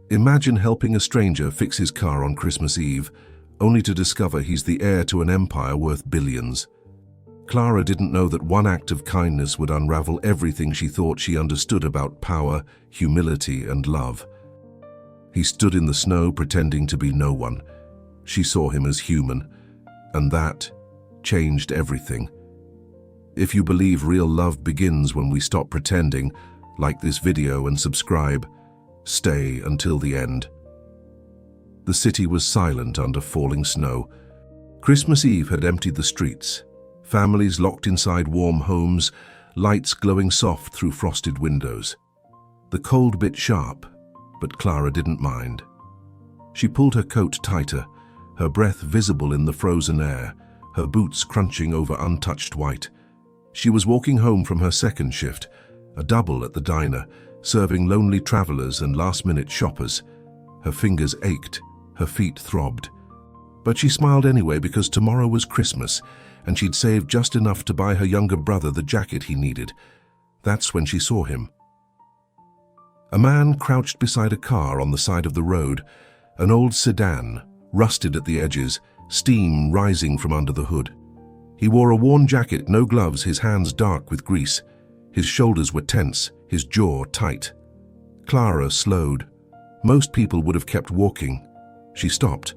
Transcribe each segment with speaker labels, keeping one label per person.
Speaker 1: Imagine helping a stranger fix his car on Christmas Eve, only to discover he's the heir to an empire worth billions. Clara didn't know that one act of kindness would unravel everything she thought she understood about power, humility, and love. He stood in the snow pretending to be no one. She saw him as human, and that changed everything. If you believe real love begins when we stop pretending, like this video and subscribe. Stay until the end. The city was silent under falling snow. Christmas Eve had emptied the streets. Families locked inside warm homes, lights glowing soft through frosted windows. The cold bit sharp, but Clara didn't mind. She pulled her coat tighter, her breath visible in the frozen air, her boots crunching over untouched white. She was walking home from her second shift, a double at the diner, serving lonely travelers and last-minute shoppers. Her fingers ached, her feet throbbed. But she smiled anyway because tomorrow was Christmas, and she'd saved just enough to buy her younger brother the jacket he needed. That's when she saw him. A man crouched beside a car on the side of the road, an old sedan, rusted at the edges, steam rising from under the hood. He wore a worn jacket, no gloves, his hands dark with grease. His shoulders were tense, his jaw tight. Clara slowed. Most people would have kept walking. She stopped.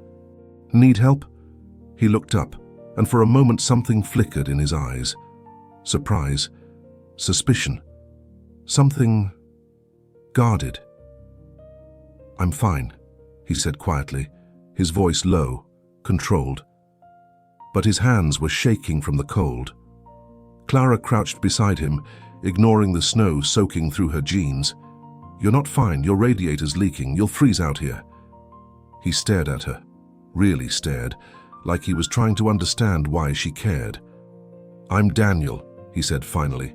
Speaker 1: "Need help?" He looked up, and for a moment something flickered in his eyes. Surprise, suspicion, something guarded. "I'm fine," he said quietly, his voice low, controlled. But his hands were shaking from the cold. Clara crouched beside him, ignoring the snow soaking through her jeans. "You're not fine, your radiator's leaking, you'll freeze out here." He stared at her, really stared, like he was trying to understand why she cared. "I'm Daniel," he said finally.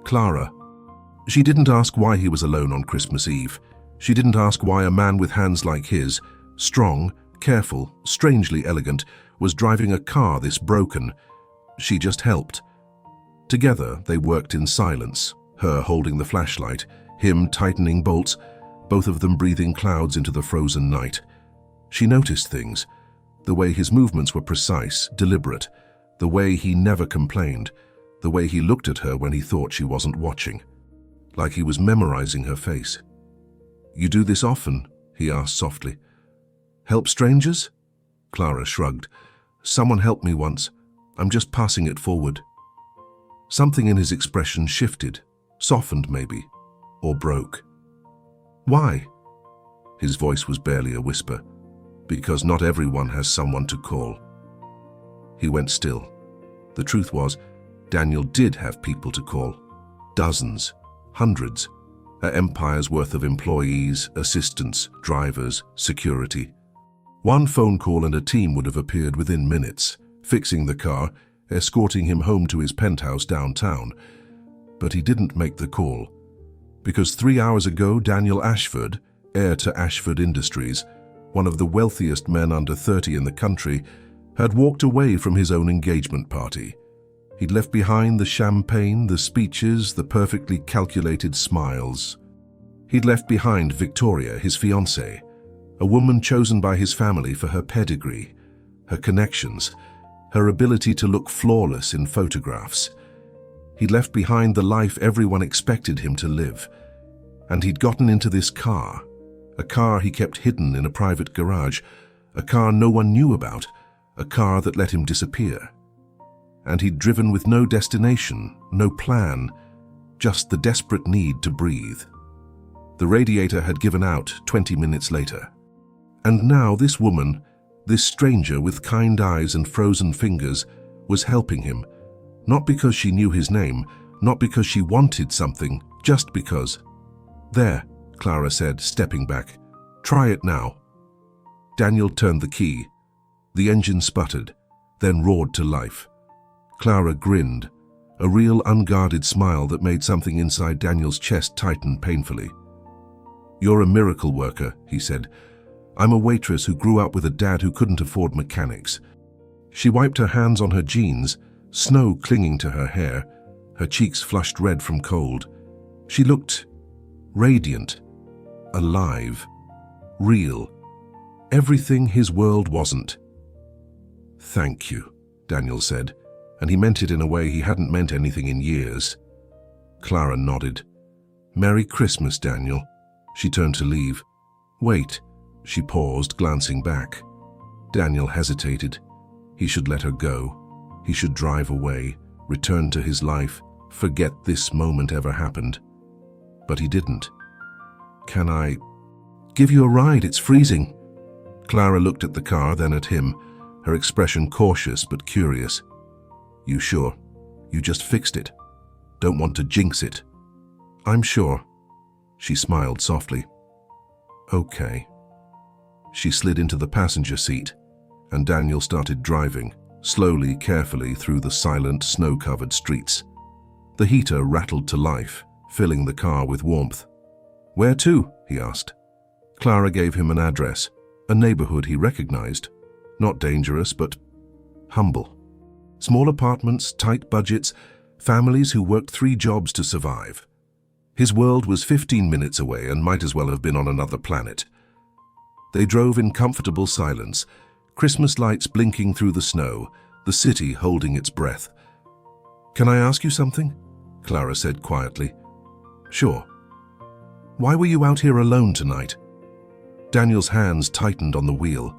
Speaker 1: "Clara." She didn't ask why he was alone on Christmas Eve. She didn't ask why a man with hands like his, strong, careful, strangely elegant, was driving a car this broken. She just helped. Together, they worked in silence, her holding the flashlight, him tightening bolts, both of them breathing clouds into the frozen night. She noticed things, the way his movements were precise, deliberate, the way he never complained, the way he looked at her when he thought she wasn't watching, like he was memorizing her face. "You do this often?" he asked softly. "Help strangers?" Clara shrugged. "Someone helped me once. I'm just passing it forward." Something in his expression shifted, softened maybe, or broke. "Why?" His voice was barely a whisper. "Because not everyone has someone to call." He went still. The truth was, Daniel did have people to call. Dozens, hundreds, an empire's worth of employees, assistants, drivers, security. One phone call and a team would have appeared within minutes, fixing the car, escorting him home to his penthouse downtown. But he didn't make the call. Because 3 hours ago, Daniel Ashford, heir to Ashford Industries, one of the wealthiest men under 30 in the country, had walked away from his own engagement party. He'd left behind the champagne, the speeches, the perfectly calculated smiles. He'd left behind Victoria, his fiancée, a woman chosen by his family for her pedigree, her connections, her ability to look flawless in photographs. He'd left behind the life everyone expected him to live. And he'd gotten into this car, a car he kept hidden in a private garage, a car no one knew about, a car that let him disappear. And he'd driven with no destination, no plan, just the desperate need to breathe. The radiator had given out 20 minutes later. And now this woman, this stranger with kind eyes and frozen fingers, was helping him, not because she knew his name, not because she wanted something, just because. "There," Clara said, stepping back. "Try it now." Daniel turned the key. The engine sputtered, then roared to life. Clara grinned, a real unguarded smile that made something inside Daniel's chest tighten painfully. "You're a miracle worker," he said. "I'm a waitress who grew up with a dad who couldn't afford mechanics." She wiped her hands on her jeans, snow clinging to her hair, her cheeks flushed red from cold. She looked radiant, alive. real. Everything his world wasn't. "Thank you," Daniel said, and he meant it in a way he hadn't meant anything in years. Clara nodded. "Merry Christmas, Daniel." She turned to leave. "Wait." She paused, glancing back. Daniel hesitated. He should let her go. He should drive away, return to his life, forget this moment ever happened. But he didn't. "Can I give you a ride? It's freezing." Clara looked at the car, then at him, her expression cautious but curious. "You sure? You just fixed it. Don't want to jinx it." "I'm sure." She smiled softly. "Okay." She slid into the passenger seat, and Daniel started driving, slowly, carefully through the silent, snow-covered streets. The heater rattled to life, filling the car with warmth. "Where to?" he asked. Clara gave him an address, a neighborhood he recognized. Not dangerous, but humble. Small apartments, tight budgets, families who worked 3 jobs to survive. His world was 15 minutes away and might as well have been on another planet. They drove in comfortable silence, Christmas lights blinking through the snow, the city holding its breath. "Can I ask you something?" Clara said quietly. "Sure." "Why were you out here alone tonight?" Daniel's hands tightened on the wheel.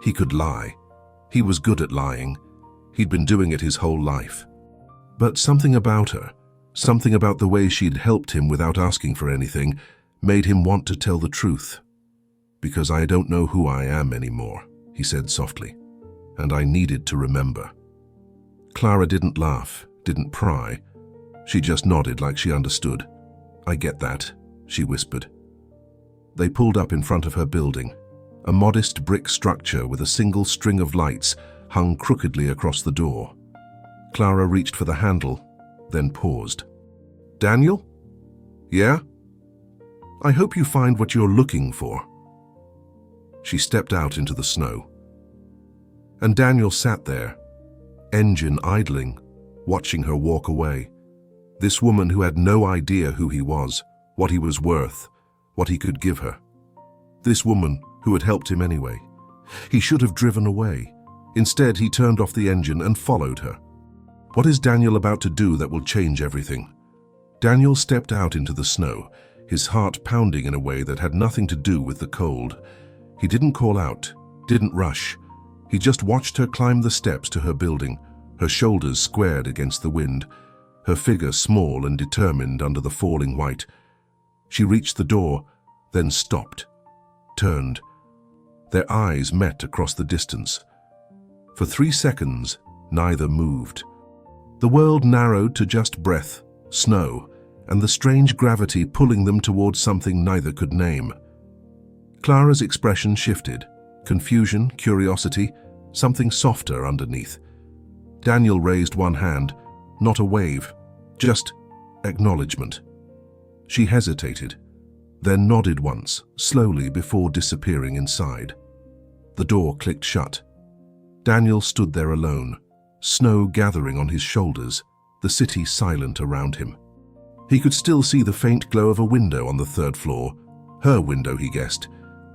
Speaker 1: He could lie. He was good at lying. He'd been doing it his whole life. But something about her, something about the way she'd helped him without asking for anything, made him want to tell the truth. "Because I don't know who I am anymore," he said softly, "and I needed to remember." Clara didn't laugh, didn't pry. She just nodded like she understood. "I get that," she whispered. They pulled up in front of her building, a modest brick structure with a single string of lights hung crookedly across the door. Clara reached for the handle, then paused. "Daniel?" "Yeah?" "I hope you find what you're looking for." She stepped out into the snow. And Daniel sat there, engine idling, watching her walk away. This woman who had no idea who he was, what he was worth, what he could give her. This woman who had helped him anyway. He should have driven away. Instead, he turned off the engine and followed her. What is Daniel about to do that will change everything? Daniel stepped out into the snow, his heart pounding in a way that had nothing to do with the cold. He didn't call out, didn't rush. He just watched her climb the steps to her building, her shoulders squared against the wind, her figure small and determined under the falling white. She reached the door, then stopped, turned. Their eyes met across the distance. For 3 seconds, neither moved. The world narrowed to just breath, snow, and the strange gravity pulling them towards something neither could name. Clara's expression shifted. Confusion, curiosity, something softer underneath. Daniel raised one hand, not a wave, just acknowledgement. She hesitated, then nodded once, slowly before disappearing inside. The door clicked shut. Daniel stood there alone, snow gathering on his shoulders, the city silent around him. He could still see the faint glow of a window on the 3rd floor. Her window, he guessed.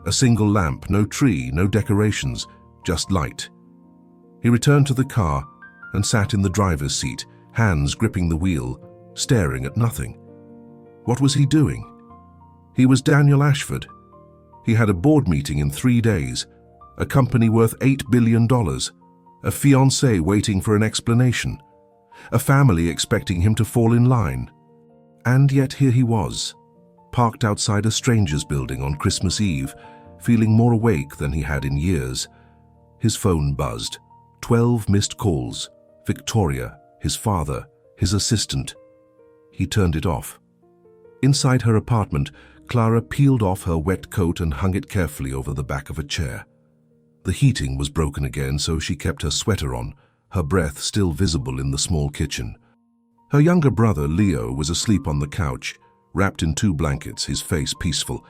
Speaker 1: A single lamp, no tree, no decorations, just light. He returned to the car and sat in the driver's seat, hands gripping the wheel, staring at nothing. What was he doing? He was Daniel Ashford. He had a board meeting in 3 days, a company worth $8 billion, a fiancée waiting for an explanation, a family expecting him to fall in line. And yet here he was, parked outside a stranger's building on Christmas Eve, feeling more awake than he had in years. His phone buzzed. 12 missed calls. Victoria, his father, his assistant. He turned it off. Inside her apartment, Clara peeled off her wet coat and hung it carefully over the back of a chair. The heating was broken again, so she kept her sweater on, her breath still visible in the small kitchen. Her younger brother, Leo, was asleep on the couch, wrapped in 2 blankets, his face peaceful.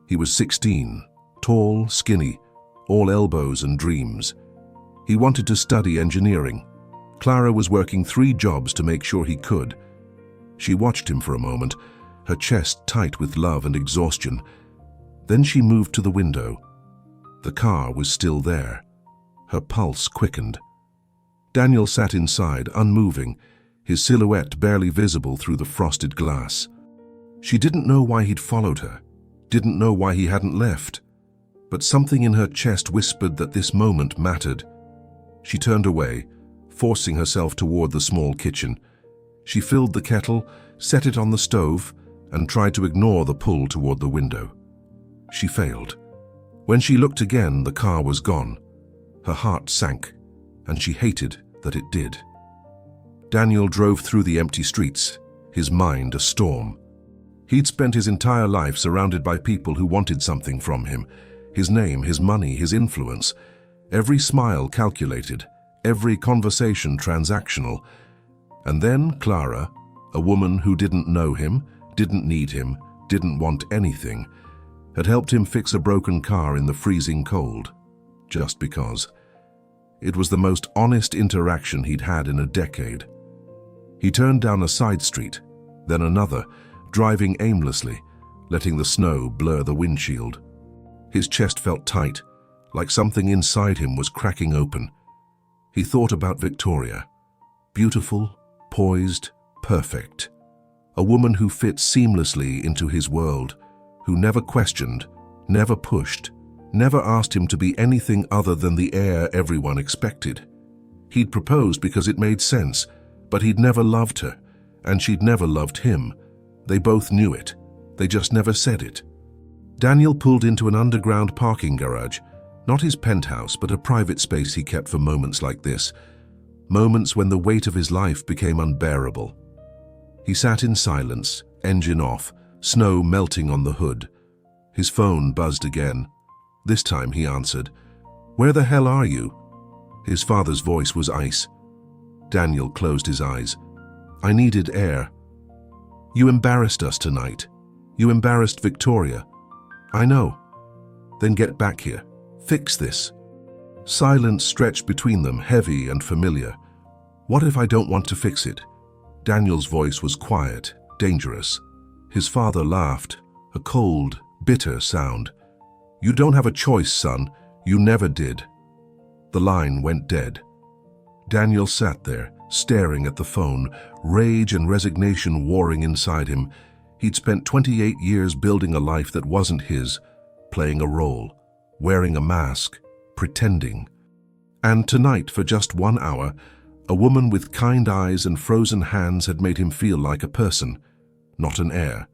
Speaker 1: He was 16, tall, skinny, all elbows and dreams. He wanted to study engineering. Clara was working 3 jobs to make sure he could. She watched him for a moment, her chest tight with love and exhaustion. Then she moved to the window. The car was still there. Her pulse quickened. Daniel sat inside, unmoving, his silhouette barely visible through the frosted glass. She didn't know why he'd followed her, didn't know why he hadn't left, but something in her chest whispered that this moment mattered. She turned away, forcing herself toward the small kitchen. She filled the kettle, set it on the stove, and tried to ignore the pull toward the window. She failed. When she looked again, the car was gone. Her heart sank, and she hated that it did. Daniel drove through the empty streets, his mind a storm. He'd spent his entire life surrounded by people who wanted something from him. His name, his money, his influence. Every smile calculated, every conversation transactional. And then Clara, a woman who didn't know him, didn't need him, didn't want anything, had helped him fix a broken car in the freezing cold, just because. It was the most honest interaction he'd had in a decade. He turned down a side street, then another, driving aimlessly, letting the snow blur the windshield. His chest felt tight, like something inside him was cracking open. He thought about Victoria. Beautiful, poised, perfect. A woman who fit seamlessly into his world, who never questioned, never pushed, never asked him to be anything other than the heir everyone expected. He'd proposed because it made sense, but he'd never loved her, and she'd never loved him. They both knew it. They just never said it. Daniel pulled into an underground parking garage, not his penthouse, but a private space he kept for moments like this, moments when the weight of his life became unbearable. He sat in silence, engine off, snow melting on the hood. His phone buzzed again. This time he answered, "Where the hell are you?" His father's voice was ice. Daniel closed his eyes. "I needed air. You embarrassed us tonight. You embarrassed Victoria. I know. Then get back here. Fix this." Silence stretched between them, heavy and familiar. "What if I don't want to fix it?" Daniel's voice was quiet, dangerous. His father laughed, a cold, bitter sound. "You don't have a choice, son. You never did." The line went dead. Daniel sat there, staring at the phone, rage and resignation warring inside him. He'd spent 28 years building a life that wasn't his, playing a role, wearing a mask, pretending. And tonight, for just 1 hour, a woman with kind eyes and frozen hands had made him feel like a person, not an heir,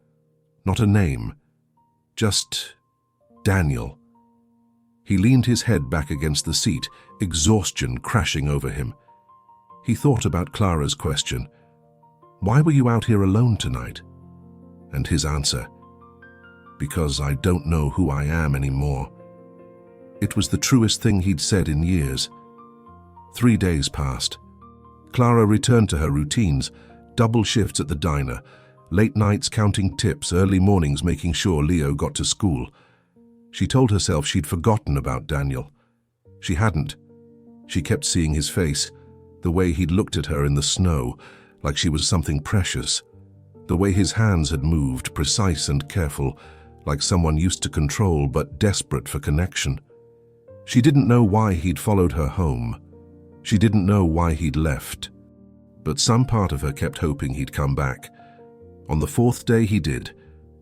Speaker 1: not a name, just Daniel. He leaned his head back against the seat, exhaustion crashing over him. He thought about Clara's question, "Why were you out here alone tonight?" And his answer, "Because I don't know who I am anymore." It was the truest thing he'd said in years. 3 days passed. Clara returned to her routines, double shifts at the diner, late nights counting tips, early mornings making sure Leo got to school. She told herself she'd forgotten about Daniel. She hadn't. She kept seeing his face, the way he'd looked at her in the snow, like she was something precious. The way his hands had moved, precise and careful, like someone used to control but desperate for connection. She didn't know why he'd followed her home. She didn't know why he'd left. But some part of her kept hoping he'd come back. On the 4th day he did.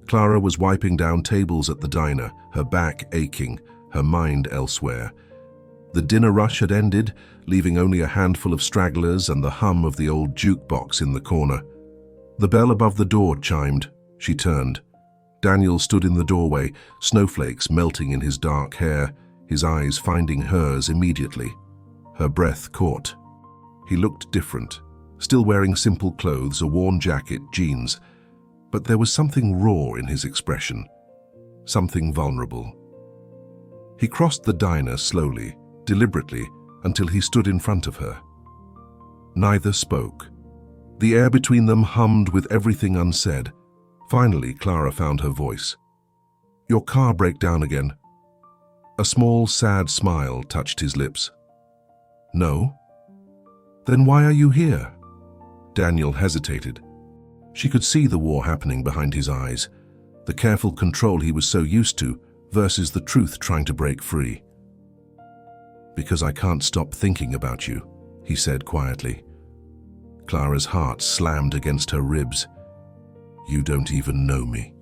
Speaker 1: Clara was wiping down tables at the diner, her back aching, her mind elsewhere. The dinner rush had ended, leaving only a handful of stragglers and the hum of the old jukebox in the corner. The bell above the door chimed. She turned. Daniel stood in the doorway, snowflakes melting in his dark hair, his eyes finding hers immediately. Her breath caught. He looked different, still wearing simple clothes, a worn jacket, jeans. But there was something raw in his expression, something vulnerable. He crossed the diner slowly, deliberately, until he stood in front of her. Neither spoke. The air between them hummed with everything unsaid. Finally, Clara found her voice. "Your car broke down again." A small, sad smile touched his lips. "No? Then why are you here?" Daniel hesitated. She could see the war happening behind his eyes, the careful control he was so used to, versus the truth trying to break free. "Because I can't stop thinking about you," he said quietly. Clara's heart slammed against her ribs. "You don't even know me.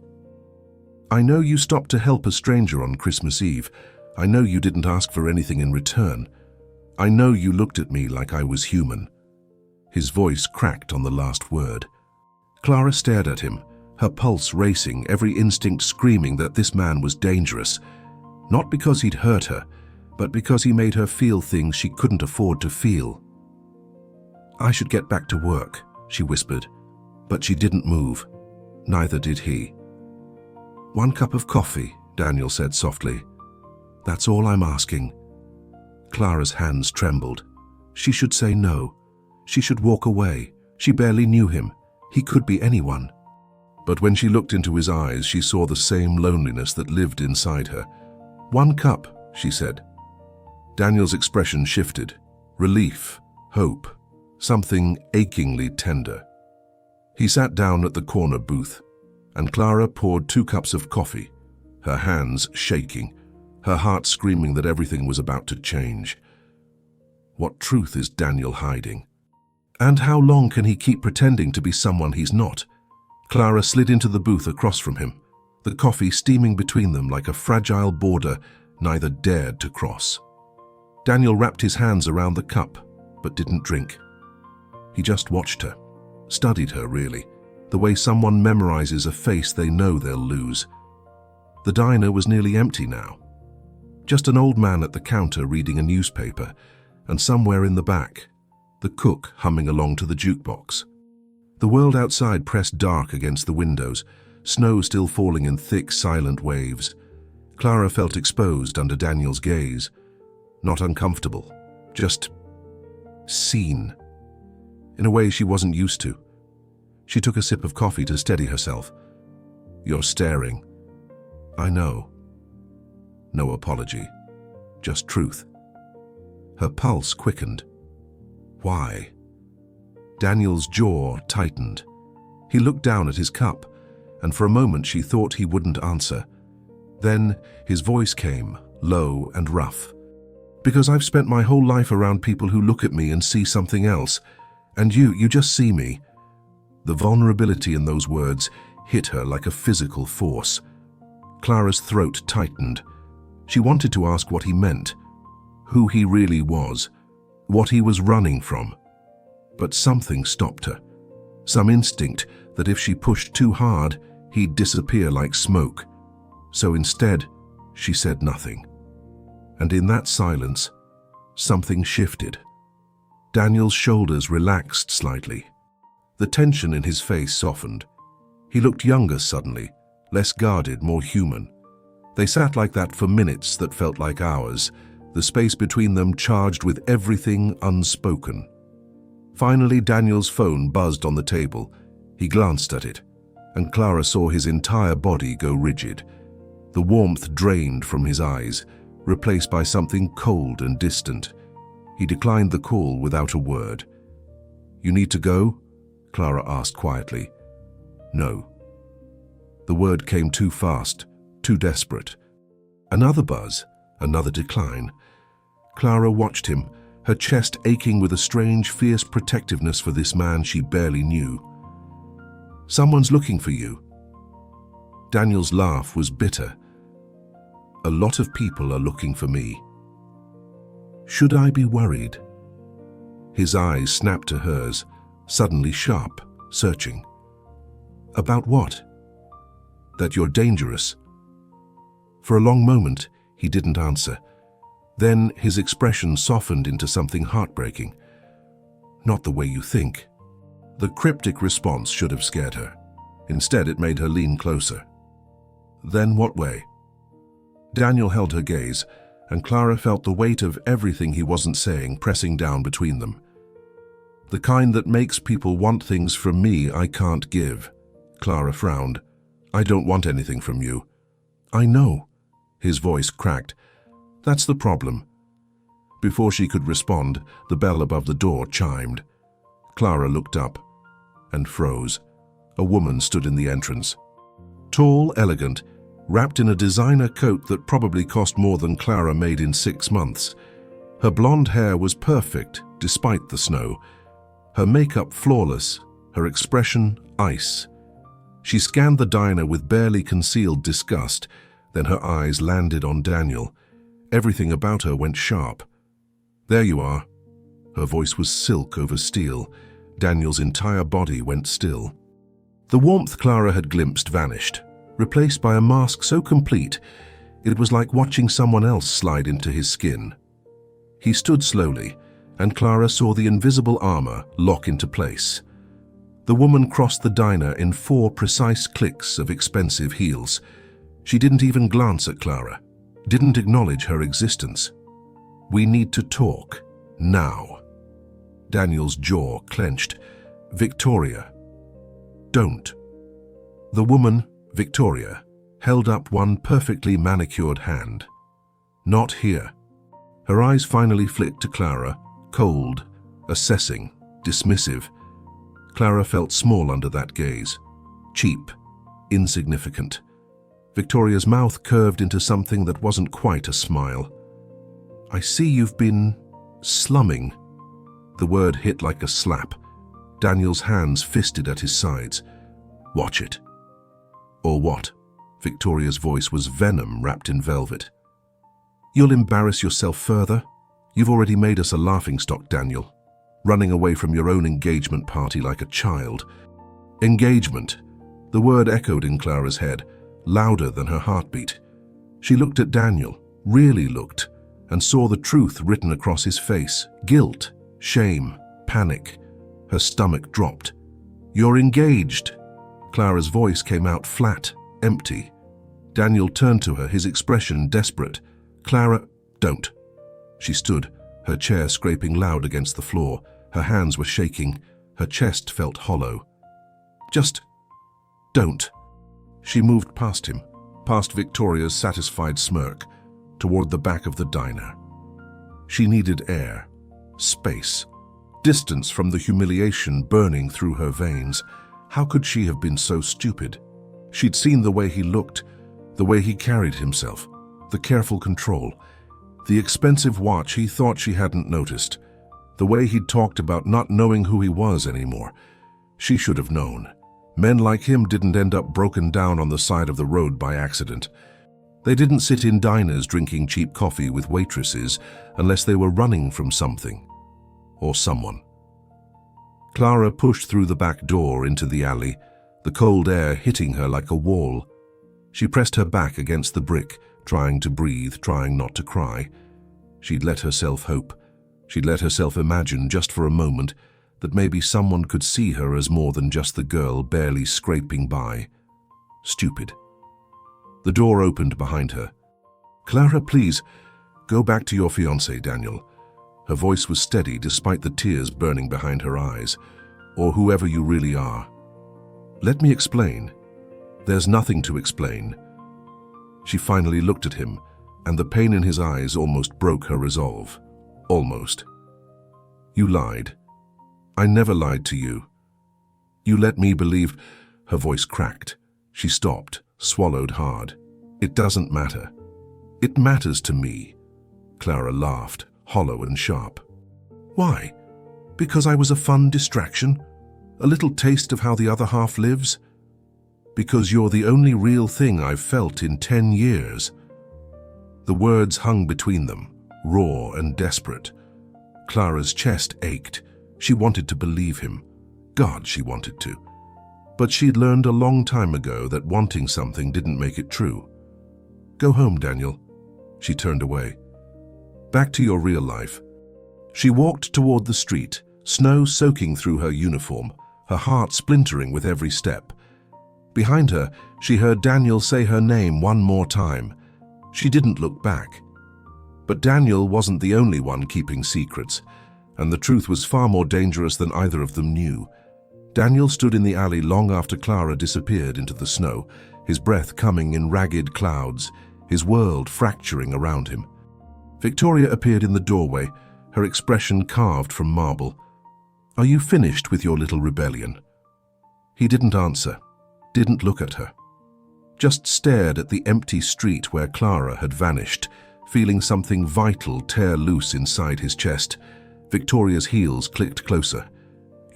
Speaker 1: I know you stopped to help a stranger on Christmas Eve. I know you didn't ask for anything in return. I know you looked at me like I was human." His voice cracked on the last word. Clara stared at him, her pulse racing, every instinct screaming that this man was dangerous, not because he'd hurt her, but because he made her feel things she couldn't afford to feel. "I should get back to work," she whispered, but she didn't move. Neither did he. "1 cup of coffee," Daniel said softly. "That's all I'm asking." Clara's hands trembled. She should say no. She should walk away. She barely knew him. He could be anyone. But when she looked into his eyes, she saw the same loneliness that lived inside her. "1 cup," she said. Daniel's expression shifted. Relief, hope, something achingly tender. He sat down at the corner booth, and Clara poured 2 cups of coffee, her hands shaking, her heart screaming that everything was about to change. What truth is Daniel hiding? And how long can he keep pretending to be someone he's not? Clara slid into the booth across from him, the coffee steaming between them like a fragile border neither dared to cross. Daniel wrapped his hands around the cup, but didn't drink. He just watched her, studied her really, the way someone memorizes a face they know they'll lose. The diner was nearly empty now. Just an old man at the counter reading a newspaper, and somewhere in the back, the cook humming along to the jukebox. The world outside pressed dark against the windows, snow still falling in thick, silent waves. Clara felt exposed under Daniel's gaze. Not uncomfortable, just seen. In a way she wasn't used to. She took a sip of coffee to steady herself. "You're staring." "I know." No apology, just truth. Her pulse quickened. Why? Daniel's jaw tightened. He looked down at his cup, and for a moment she thought he wouldn't answer. Then his voice came, low and rough. "Because I've spent my whole life around people who look at me and see something else. And you just see me." The vulnerability in those words hit her like a physical force. Clara's throat tightened. She wanted to ask what he meant, who he really was, what he was running from. But something stopped her. Some instinct that if she pushed too hard, he'd disappear like smoke. So instead, she said nothing. And in that silence, something shifted. Daniel's shoulders relaxed slightly. The tension in his face softened. He looked younger suddenly, less guarded, more human. They sat like that for minutes that felt like hours, the space between them charged with everything unspoken. Finally, Daniel's phone buzzed on the table. He glanced at it, and Clara saw his entire body go rigid. The warmth drained from his eyes, replaced by something cold and distant. He declined the call without a word. "You need to go?" Clara asked quietly. "No." The word came too fast, too desperate. Another buzz, another decline. Clara watched him, her chest aching with a strange, fierce protectiveness for this man she barely knew. "Someone's looking for you." Daniel's laugh was bitter. "A lot of people are looking for me. Should I be worried?" His eyes snapped to hers, suddenly sharp, searching. "About what?" "That you're dangerous." For a long moment, he didn't answer. Then his expression softened into something heartbreaking. "Not the way you think." The cryptic response should have scared her. Instead, it made her lean closer. "Then what way?" Daniel held her gaze, and Clara felt the weight of everything he wasn't saying pressing down between them. "The kind that makes people want things from me I can't give." Clara frowned. "I don't want anything from you." "I know." His voice cracked. "That's the problem." Before she could respond, the bell above the door chimed. Clara looked up and froze. A woman stood in the entrance. Tall, elegant, wrapped in a designer coat that probably cost more than Clara made in 6 months. Her blonde hair was perfect, despite the snow. Her makeup flawless, her expression ice. She scanned the diner with barely concealed disgust, then her eyes landed on Daniel. Everything about her went sharp. "There you are." Her voice was silk over steel. Daniel's entire body went still. The warmth Clara had glimpsed vanished, replaced by a mask so complete it was like watching someone else slide into his skin. He stood slowly, and Clara saw the invisible armor lock into place. The woman crossed the diner in 4 precise clicks of expensive heels. She didn't even glance at Clara, didn't acknowledge her existence. "We need to talk, now." Daniel's jaw clenched. "Victoria, don't." The woman, Victoria, held up one perfectly manicured hand. "Not here." Her eyes finally flicked to Clara, cold, assessing, dismissive. Clara felt small under that gaze, cheap, insignificant. Victoria's mouth curved into something that wasn't quite a smile. "I see you've been slumming." The word hit like a slap. Daniel's hands fisted at his sides. "Watch it." "Or what?" Victoria's voice was venom wrapped in velvet. "You'll embarrass yourself further? You've already made us a laughingstock, Daniel. Running away from your own engagement party like a child." Engagement. The word echoed in Clara's head, louder than her heartbeat. She looked at Daniel, really looked, and saw the truth written across his face. Guilt, shame, panic. Her stomach dropped. "You're engaged." Clara's voice came out flat, empty. Daniel turned to her, his expression desperate. "Clara, don't." She stood, her chair scraping loud against the floor. Her hands were shaking. Her chest felt hollow. "Just don't." She moved past him, past Victoria's satisfied smirk, toward the back of the diner. She needed air, space, distance from the humiliation burning through her veins. How could she have been so stupid? She'd seen the way he looked, the way he carried himself, the careful control, the expensive watch he thought she hadn't noticed, the way he'd talked about not knowing who he was anymore. She should have known. Men like him didn't end up broken down on the side of the road by accident. They didn't sit in diners drinking cheap coffee with waitresses unless they were running from something or someone. Clara pushed through the back door into the alley, the cold air hitting her like a wall. She pressed her back against the brick, trying to breathe, trying not to cry. She'd let herself hope. She'd let herself imagine, just for a moment, that maybe someone could see her as more than just the girl barely scraping by. Stupid. The door opened behind her. "Clara, please, go back to your fiancé, Daniel." Her voice was steady despite the tears burning behind her eyes. "Or whoever you really are. Let me explain." "There's nothing to explain." She finally looked at him, and the pain in his eyes almost broke her resolve. Almost. "You lied. I never lied to you. You let me believe—" Her voice cracked. She stopped, swallowed hard. "It doesn't matter." "It matters to me." Clara laughed, hollow and sharp. "Why? Because I was a fun distraction? A little taste of how the other half lives? Because you're the only real thing I've felt in 10 years. The words hung between them, raw and desperate. Clara's chest ached. She wanted to believe him. God, she wanted to. But she'd learned a long time ago that wanting something didn't make it true. "Go home, Daniel." She turned away. "Back to your real life." She walked toward the street, snow soaking through her uniform, her heart splintering with every step. Behind her, she heard Daniel say her name one more time. She didn't look back. But Daniel wasn't the only one keeping secrets, and the truth was far more dangerous than either of them knew. Daniel stood in the alley long after Clara disappeared into the snow, his breath coming in ragged clouds, his world fracturing around him. Victoria appeared in the doorway, her expression carved from marble. "Are you finished with your little rebellion?" He didn't answer, didn't look at her. just stared at the empty street where Clara had vanished, feeling something vital tear loose inside his chest. Victoria's heels clicked closer.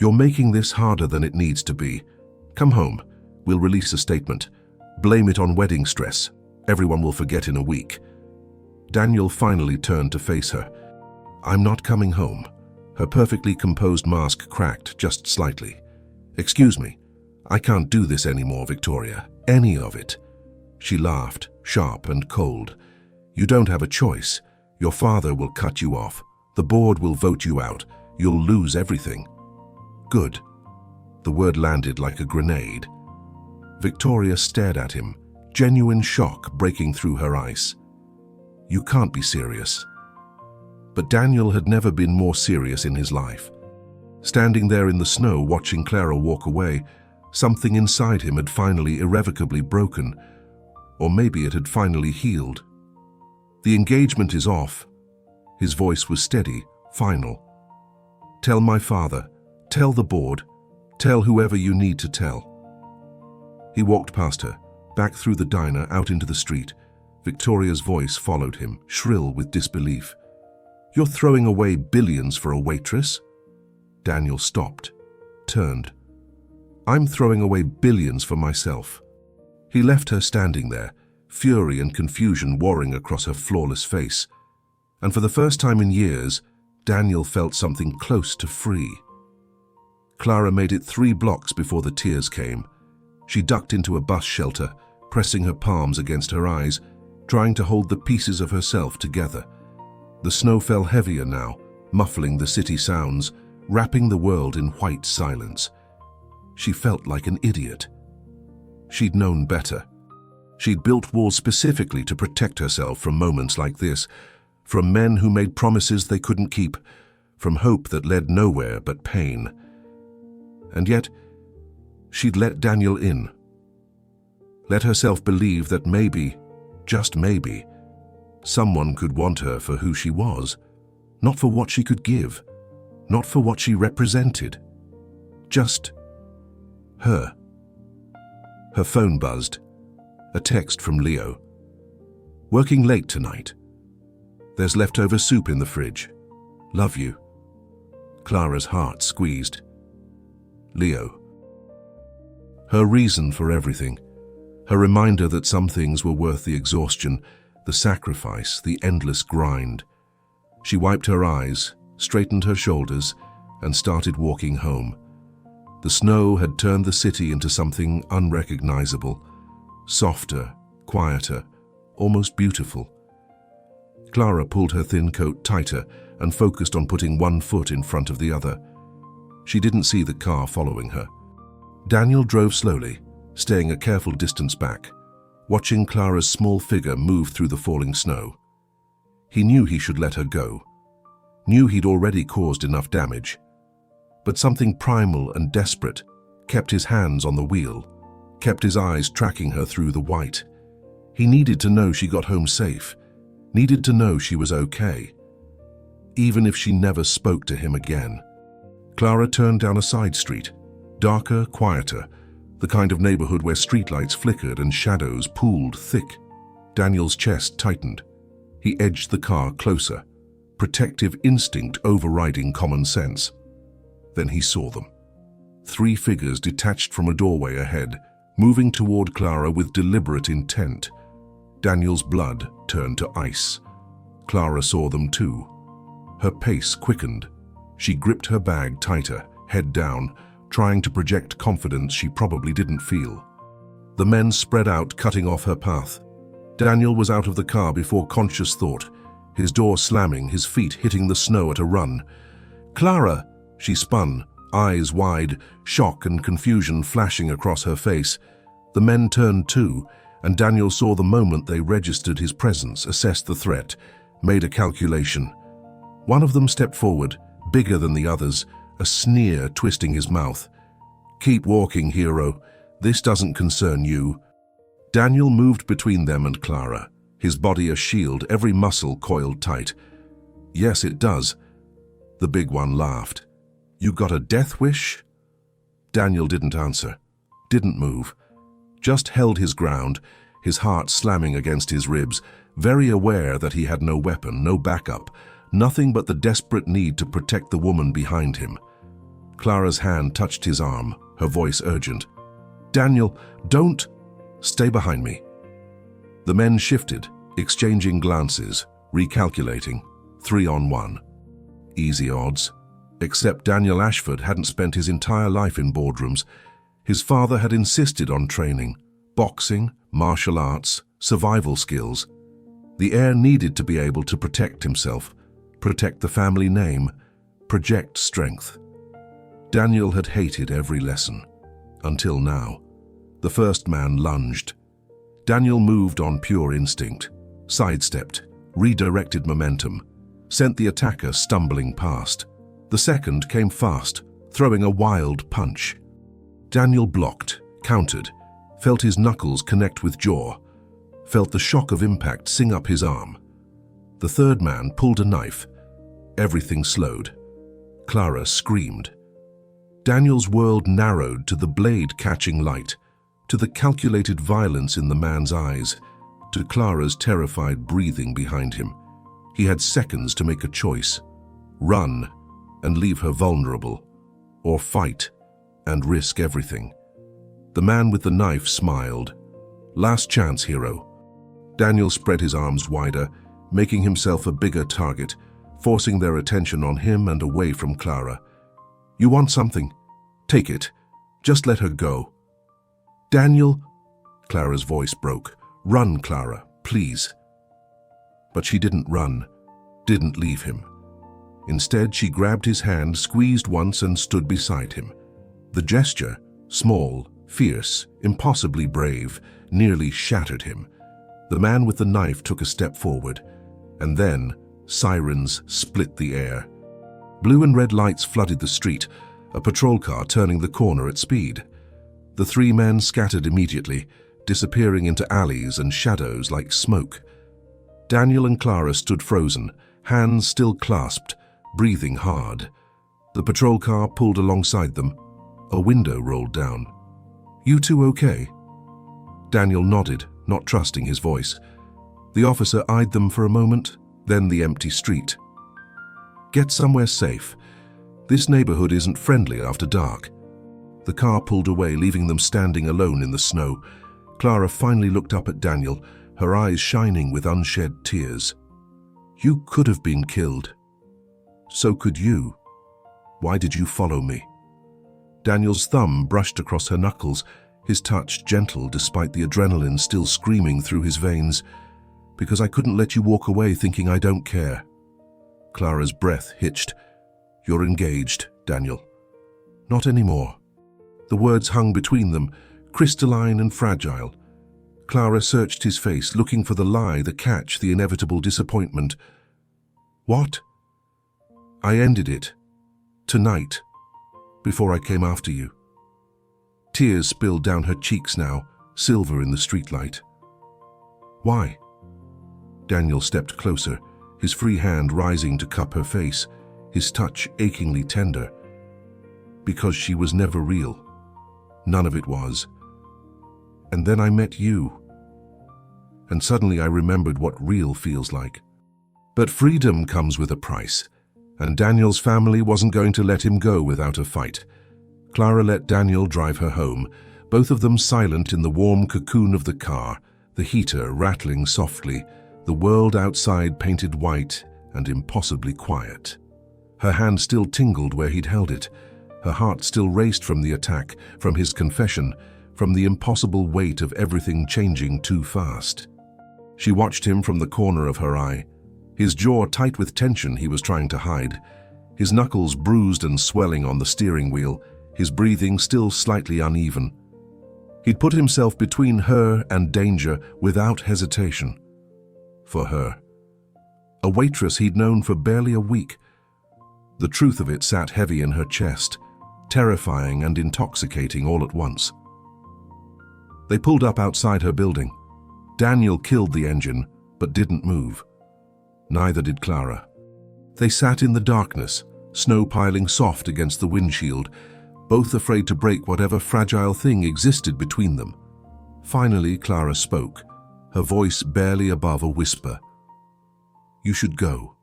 Speaker 1: "You're making this harder than it needs to be. Come home. We'll release a statement. Blame it on wedding stress. Everyone will forget in a week." Daniel finally turned to face her. "I'm not coming home." Her perfectly composed mask cracked just slightly. "Excuse me. I can't do this anymore, Victoria. Any of it." She laughed, sharp and cold. "You don't have a choice. Your father will cut you off. The board will vote you out. You'll lose everything." "Good." The word landed like a grenade. Victoria stared at him, genuine shock breaking through her ice. "You can't be serious." But Daniel had never been more serious in his life. Standing there in the snow watching Clara walk away, something inside him had finally irrevocably broken, or maybe it had finally healed. "The engagement is off." His voice was steady, final. "Tell my father, tell the board, tell whoever you need to tell." He walked past her, back through the diner, out into the street. Victoria's voice followed him, shrill with disbelief. "You're throwing away billions for a waitress?" Daniel stopped, turned. "I'm throwing away billions for myself." He left her standing there, fury and confusion warring across her flawless face. And for the first time in years, Daniel felt something close to free. Clara made it 3 blocks before the tears came. She ducked into a bus shelter, pressing her palms against her eyes, trying to hold the pieces of herself together. The snow fell heavier now, muffling the city sounds, wrapping the world in white silence. She felt like an idiot. She'd known better. She'd built walls specifically to protect herself from moments like this, from men who made promises they couldn't keep, from hope that led nowhere but pain. And yet, she'd let Daniel in. Let herself believe that maybe, just maybe, someone could want her for who she was, not for what she could give, not for what she represented. Just her. Her phone buzzed. A text from Leo. "Working late tonight. There's leftover soup in the fridge. Love you." Clara's heart squeezed. Leo. Her reason for everything. Her reminder that some things were worth the exhaustion, the sacrifice, the endless grind. She wiped her eyes, straightened her shoulders, and started walking home. The snow had turned the city into something unrecognizable, softer, quieter, almost beautiful. Clara pulled her thin coat tighter and focused on putting one foot in front of the other. She didn't see the car following her. Daniel drove slowly, staying a careful distance back, watching Clara's small figure move through the falling snow. He knew he should let her go, knew he'd already caused enough damage. But something primal and desperate kept his hands on the wheel, kept his eyes tracking her through the white. He needed to know she got home safe, needed to know she was okay, even if she never spoke to him again. Clara turned down a side street, darker, quieter, the kind of neighborhood where streetlights flickered and shadows pooled thick. Daniel's chest tightened. He edged the car closer, protective instinct overriding common sense. Then he saw them. 3 figures detached from a doorway ahead, moving toward Clara with deliberate intent. Daniel's blood turned to ice. Clara saw them too. Her pace quickened. She gripped her bag tighter, head down, trying to project confidence she probably didn't feel. The men spread out, cutting off her path. Daniel was out of the car before conscious thought, his door slamming, his feet hitting the snow at a run. "Clara!" She spun, eyes wide, shock and confusion flashing across her face. The men turned too, and Daniel saw the moment they registered his presence, assessed the threat, made a calculation. One of them stepped forward, bigger than the others, a sneer twisting his mouth. "Keep walking, hero. This doesn't concern you." Daniel moved between them and Clara, his body a shield, every muscle coiled tight. "Yes, it does." The big one laughed. "You got a death wish?" Daniel didn't answer, didn't move, just held his ground, his heart slamming against his ribs, very aware that he had no weapon, no backup, nothing but the desperate need to protect the woman behind him. Clara's hand touched his arm, her voice urgent. "Daniel, don't! Stay behind me." The men shifted, exchanging glances, recalculating, 3-on-1. Easy odds. Except Daniel Ashford hadn't spent his entire life in boardrooms. His father had insisted on training, boxing, martial arts, survival skills. The heir needed to be able to protect himself, protect the family name, project strength. Daniel had hated every lesson, until now. The first man lunged. Daniel moved on pure instinct, sidestepped, redirected momentum, sent the attacker stumbling past. The second came fast, throwing a wild punch. Daniel blocked, countered, felt his knuckles connect with jaw, felt the shock of impact sing up his arm. The third man pulled a knife. Everything slowed. Clara screamed. Daniel's world narrowed to the blade catching light, to the calculated violence in the man's eyes, to Clara's terrified breathing behind him. He had seconds to make a choice: run and leave her vulnerable, or fight and risk everything. The man with the knife smiled. "Last chance, hero." Daniel spread his arms wider, making himself a bigger target, forcing their attention on him and away from Clara. "You want something? Take it. Just let her go." "Daniel," Clara's voice broke. "Run, Clara, please." But she didn't run, didn't leave him. Instead, she grabbed his hand, squeezed once, and stood beside him. The gesture, small, fierce, impossibly brave, nearly shattered him. The man with the knife took a step forward, and then sirens split the air. Blue and red lights flooded the street, a patrol car turning the corner at speed. The three men scattered immediately, disappearing into alleys and shadows like smoke. Daniel and Clara stood frozen, hands still clasped, breathing hard. The patrol car pulled alongside them. A window rolled down. "You two okay?" Daniel nodded, not trusting his voice. The officer eyed them for a moment, then the empty street. "Get somewhere safe. This neighborhood isn't friendly after dark." The car pulled away, leaving them standing alone in the snow. Clara finally looked up at Daniel, her eyes shining with unshed tears. "You could have been killed. So could you. Why did you follow me?" Daniel's thumb brushed across her knuckles, his touch gentle despite the adrenaline still screaming through his veins. "Because I couldn't let you walk away thinking I don't care." Clara's breath hitched. "You're engaged, Daniel." "Not anymore." The words hung between them, crystalline and fragile. Clara searched his face, looking for the lie, the catch, the inevitable disappointment. "What?" "I ended it. Tonight. Before I came after you." Tears spilled down her cheeks now, silver in the streetlight. "Why?" Daniel stepped closer, his free hand rising to cup her face, his touch achingly tender. "Because she was never real. None of it was. And then I met you. And suddenly I remembered what real feels like. But freedom comes with a price, and Daniel's family wasn't going to let him go without a fight. Clara let Daniel drive her home, both of them silent in the warm cocoon of the car, the heater rattling softly, the world outside painted white and impossibly quiet. Her hand still tingled where he'd held it. Her heart still raced from the attack, from his confession, from the impossible weight of everything changing too fast. She watched him from the corner of her eye, his jaw tight with tension he was trying to hide, his knuckles bruised and swelling on the steering wheel, his breathing still slightly uneven. He'd put himself between her and danger without hesitation. For her. A waitress he'd known for barely a week. The truth of it sat heavy in her chest, terrifying and intoxicating all at once. They pulled up outside her building. Daniel killed the engine, but didn't move. Neither did Clara. They sat in the darkness, snow piling soft against the windshield, both afraid to break whatever fragile thing existed between them. Finally, Clara spoke, her voice barely above a whisper. "You should go,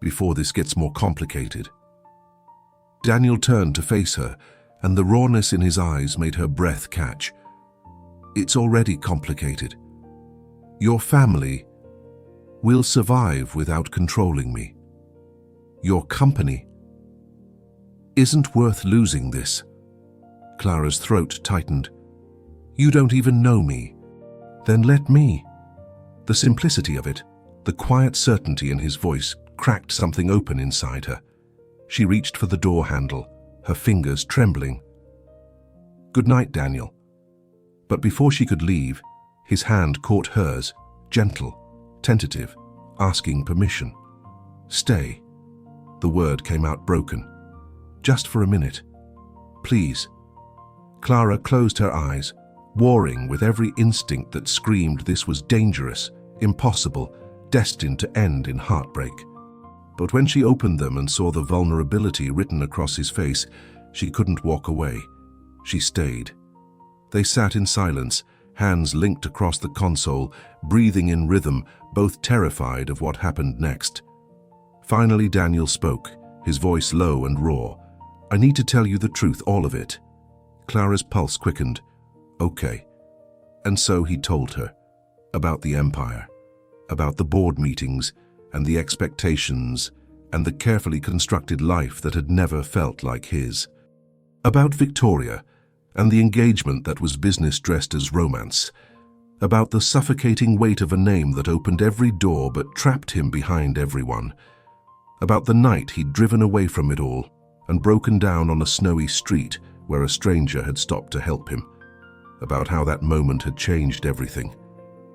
Speaker 1: before this gets more complicated." Daniel turned to face her, and the rawness in his eyes made her breath catch. "It's already complicated. Your family will survive without controlling me. Your company isn't worth losing this." Clara's throat tightened. "You don't even know me. Then let me." The simplicity of it, the quiet certainty in his voice, cracked something open inside her. She reached for the door handle, her fingers trembling. "Good night, Daniel." But before she could leave, his hand caught hers, gentle, tentative, asking permission. "Stay." The word came out broken. "Just for a minute. Please." Clara closed her eyes, warring with every instinct that screamed this was dangerous, impossible, destined to end in heartbreak. But when she opened them and saw the vulnerability written across his face, she couldn't walk away. She stayed. They sat in silence, hands linked across the console, breathing in rhythm, both terrified of what happened next. Finally, Daniel spoke, his voice low and raw. "I need to tell you the truth, all of it." Clara's pulse quickened. "Okay." And so he told her about the empire, about the board meetings and the expectations and the carefully constructed life that had never felt like his. About Victoria and the engagement that was business dressed as romance. About the suffocating weight of a name that opened every door but trapped him behind everyone. About the night he'd driven away from it all and broken down on a snowy street where a stranger had stopped to help him. About how that moment had changed everything.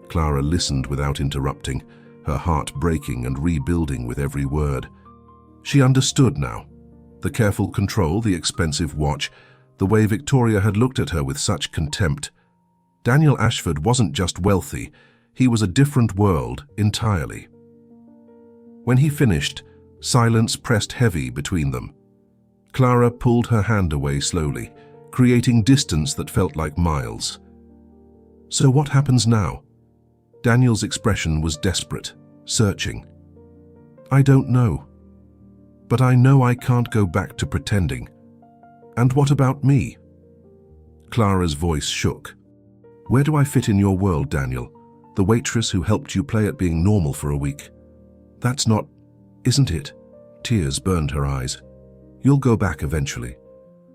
Speaker 1: Clara listened without interrupting, her heart breaking and rebuilding with every word. She understood now. The careful control, the expensive watch, the way Victoria had looked at her with such contempt. Daniel Ashford wasn't just wealthy, he was a different world entirely. When he finished, silence pressed heavy between them. Clara pulled her hand away slowly, creating distance that felt like miles. "So what happens now?" Daniel's expression was desperate, searching. "I don't know. But I know I can't go back to pretending. And what about me?" Clara's voice shook. "Where do I fit in your world, Daniel? The waitress who helped you play at being normal for a week? That's not, isn't it?" Tears burned her eyes. "You'll go back eventually.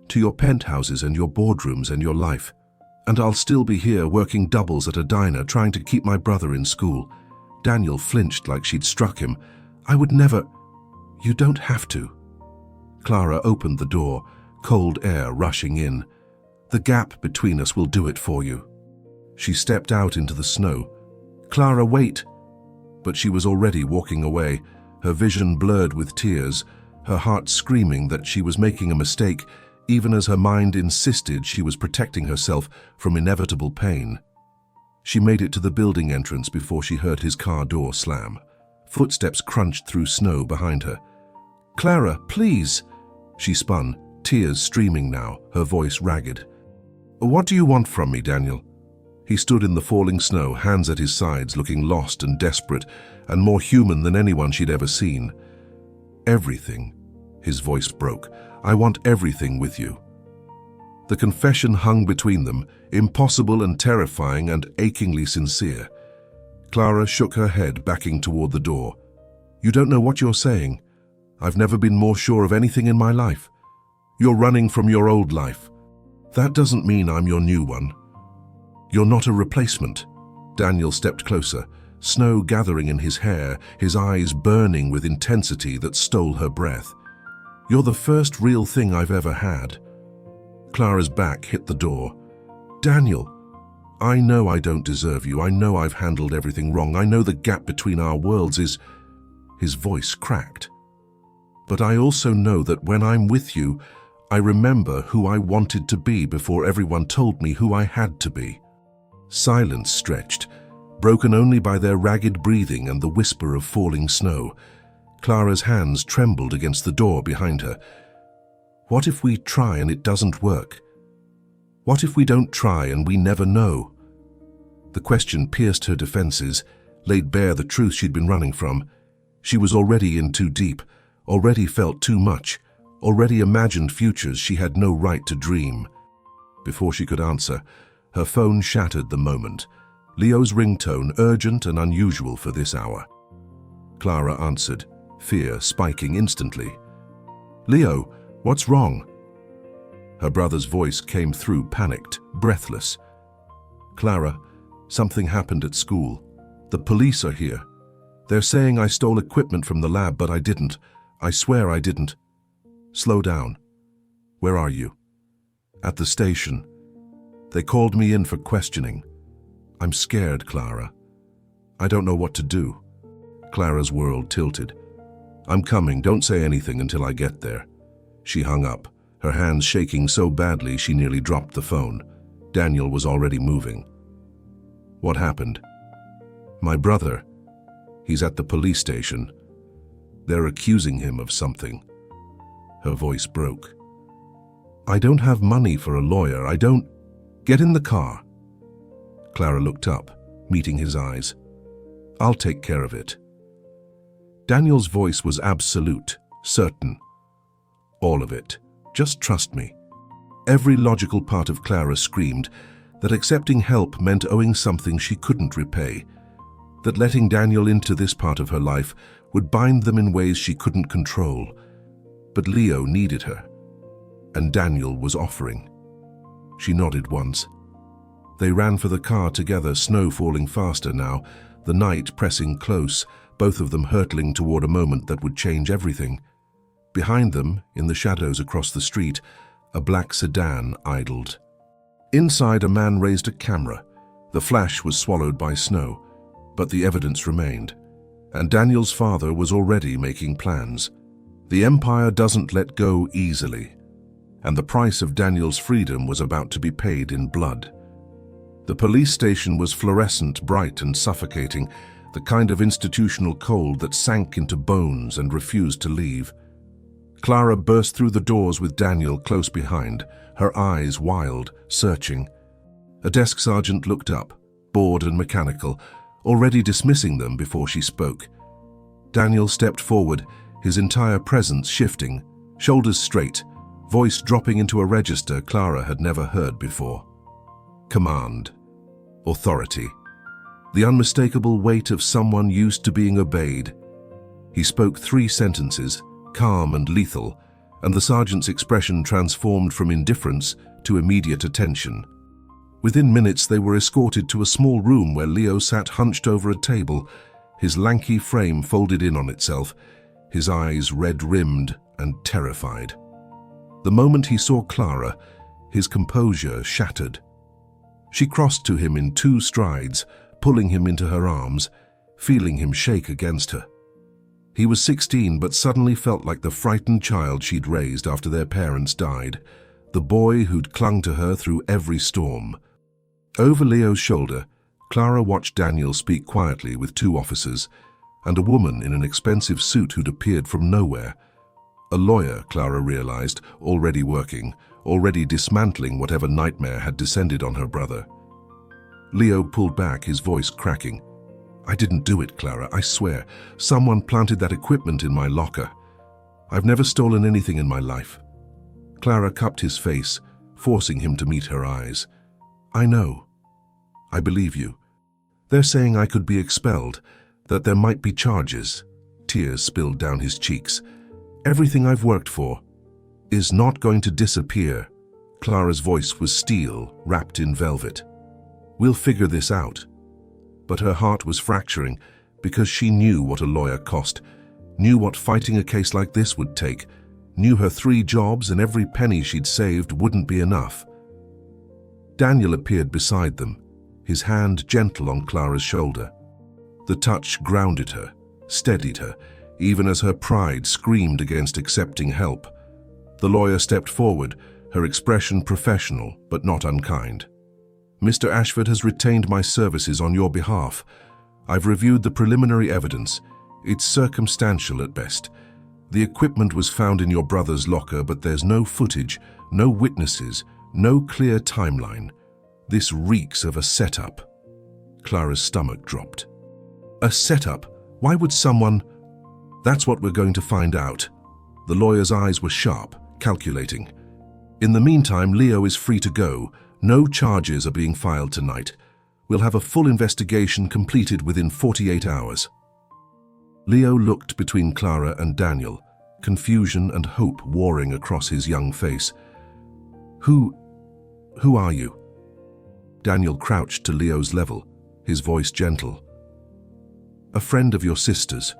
Speaker 1: To your penthouses and your boardrooms and your life. And I'll still be here working doubles at a diner trying to keep my brother in school." Daniel flinched like she'd struck him. "I would never—" "You don't have to." Clara opened the door, cold air rushing in. "The gap between us will do it for you." She stepped out into the snow. "Clara, wait!" But she was already walking away, her vision blurred with tears, her heart screaming that she was making a mistake, even as her mind insisted she was protecting herself from inevitable pain. She made it to the building entrance before she heard his car door slam. Footsteps crunched through snow behind her. "Clara, please!" She spun, tears streaming now, her voice ragged. "What do you want from me, Daniel?" He stood in the falling snow, hands at his sides, looking lost and desperate, and more human than anyone she'd ever seen. "Everything." His voice broke. "I want everything with you." The confession hung between them, impossible and terrifying and achingly sincere. Clara shook her head, backing toward the door. "You don't know what you're saying. I've never been more sure of anything in my life. You're running from your old life. That doesn't mean I'm your new one. You're not a replacement." Daniel stepped closer, snow gathering in his hair, his eyes burning with intensity that stole her breath. "You're the first real thing I've ever had." Clara's back hit the door. "Daniel, I know I don't deserve you. I know I've handled everything wrong. I know the gap between our worlds is—" His voice cracked. "But I also know that when I'm with you, I remember who I wanted to be before everyone told me who I had to be." Silence stretched, broken only by their ragged breathing and the whisper of falling snow. Clara's hands trembled against the door behind her. "What if we try and it doesn't work? What if we don't try and we never know?" The question pierced her defenses, laid bare the truth she'd been running from. She was already in too deep, already felt too much, already imagined futures she had no right to dream. Before she could answer, her phone shattered the moment. Leo's ringtone, urgent and unusual for this hour. Clara answered, fear spiking instantly. "Leo, what's wrong?" Her brother's voice came through, panicked, breathless. "Clara, something happened at school. The police are here. They're saying I stole equipment from the lab, but I didn't. I swear I didn't." "Slow down. Where are you?" "At the station. They called me in for questioning. I'm scared, Clara. I don't know what to do." Clara's world tilted. "I'm coming. Don't say anything until I get there." She hung up, her hands shaking so badly she nearly dropped the phone. Daniel was already moving. "What happened?" "My brother. He's at the police station. They're accusing him of something." Her voice broke. "I don't have money for a lawyer. I don't—" "Get in the car." Clara looked up, meeting his eyes. "I'll take care of it." Daniel's voice was absolute, certain. "All of it. Just trust me." Every logical part of Clara screamed that accepting help meant owing something she couldn't repay, that letting Daniel into this part of her life would bind them in ways she couldn't control. But Leo needed her, and Daniel was offering. She nodded once. They ran for the car together, snow falling faster now, the night pressing close, both of them hurtling toward a moment that would change everything. Behind them, in the shadows across the street, a black sedan idled. Inside, a man raised a camera. The flash was swallowed by snow, but the evidence remained. And Daniel's father was already making plans. The Empire doesn't let go easily, and the price of Daniel's freedom was about to be paid in blood. The police station was fluorescent, bright and suffocating, the kind of institutional cold that sank into bones and refused to leave. Clara burst through the doors with Daniel close behind, her eyes wild, searching. A desk sergeant looked up, bored and mechanical, already dismissing them before she spoke. Daniel stepped forward, his entire presence shifting, shoulders straight, voice dropping into a register Clara had never heard before. Command. Authority. The unmistakable weight of someone used to being obeyed. He spoke 3 sentences, calm and lethal, and the sergeant's expression transformed from indifference to immediate attention. Within minutes they were escorted to a small room where Leo sat hunched over a table, his lanky frame folded in on itself, his eyes red-rimmed and terrified. The moment he saw Clara, his composure shattered. She crossed to him in 2 strides, pulling him into her arms, feeling him shake against her. He was 16, but suddenly felt like the frightened child she'd raised after their parents died, the boy who'd clung to her through every storm. Over Leo's shoulder, Clara watched Daniel speak quietly with 2 officers, and a woman in an expensive suit who'd appeared from nowhere. A lawyer, Clara realized, already working, already dismantling whatever nightmare had descended on her brother. Leo pulled back, his voice cracking. "I didn't do it, Clara, I swear. Someone planted that equipment in my locker. I've never stolen anything in my life." Clara cupped his face, forcing him to meet her eyes. "I know. I believe you. They're saying I could be expelled, that there might be charges." Tears spilled down his cheeks. "Everything I've worked for is not going to disappear." Clara's voice was steel, wrapped in velvet. "We'll figure this out." But her heart was fracturing because she knew what a lawyer cost, knew what fighting a case like this would take, knew her 3 jobs and every penny she'd saved wouldn't be enough. Daniel appeared beside them, his hand gentle on Clara's shoulder. The touch grounded her, steadied her, even as her pride screamed against accepting help. The lawyer stepped forward, her expression professional but not unkind. "Mr. Ashford has retained my services on your behalf. I've reviewed the preliminary evidence. It's circumstantial at best. The equipment was found in your brother's locker, but there's no footage, no witnesses, no clear timeline. This reeks of a setup." Clara's stomach dropped. A setup? Why would someone... That's what we're going to find out. The lawyer's eyes were sharp, calculating. In the meantime, Leo is free to go. No charges are being filed tonight. We'll have a full investigation completed within 48 hours. Leo looked between Clara and Daniel, confusion and hope warring across his young face. Who are you? Daniel crouched to Leo's level, his voice gentle. A friend of your sister's,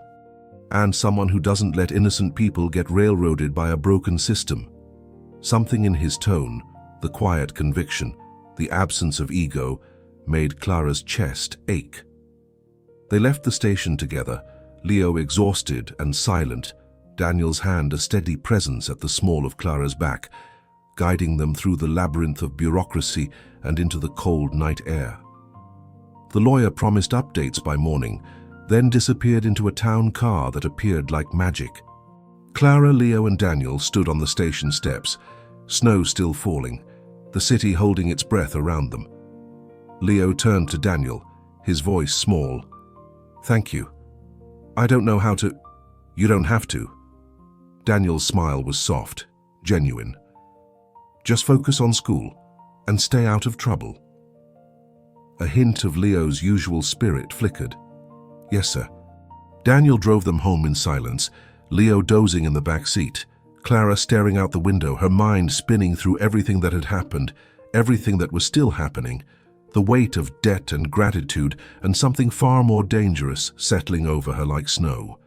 Speaker 1: and someone who doesn't let innocent people get railroaded by a broken system. Something in his tone, the quiet conviction, the absence of ego, made Clara's chest ache. They left the station together, Leo exhausted and silent, Daniel's hand a steady presence at the small of Clara's back, guiding them through the labyrinth of bureaucracy and into the cold night air. The lawyer promised updates by morning, then disappeared into a town car that appeared like magic. Clara, Leo and Daniel stood on the station steps, snow still falling, the city holding its breath around them. Leo turned to Daniel, his voice small. Thank you. I don't know how to... You don't have to. Daniel's smile was soft, genuine. Just focus on school and stay out of trouble. A hint of Leo's usual spirit flickered. Yes, sir. Daniel drove them home in silence, Leo dozing in the back seat, Clara staring out the window, her mind spinning through everything that had happened, everything that was still happening, the weight of debt and gratitude and something far more dangerous settling over her like snow.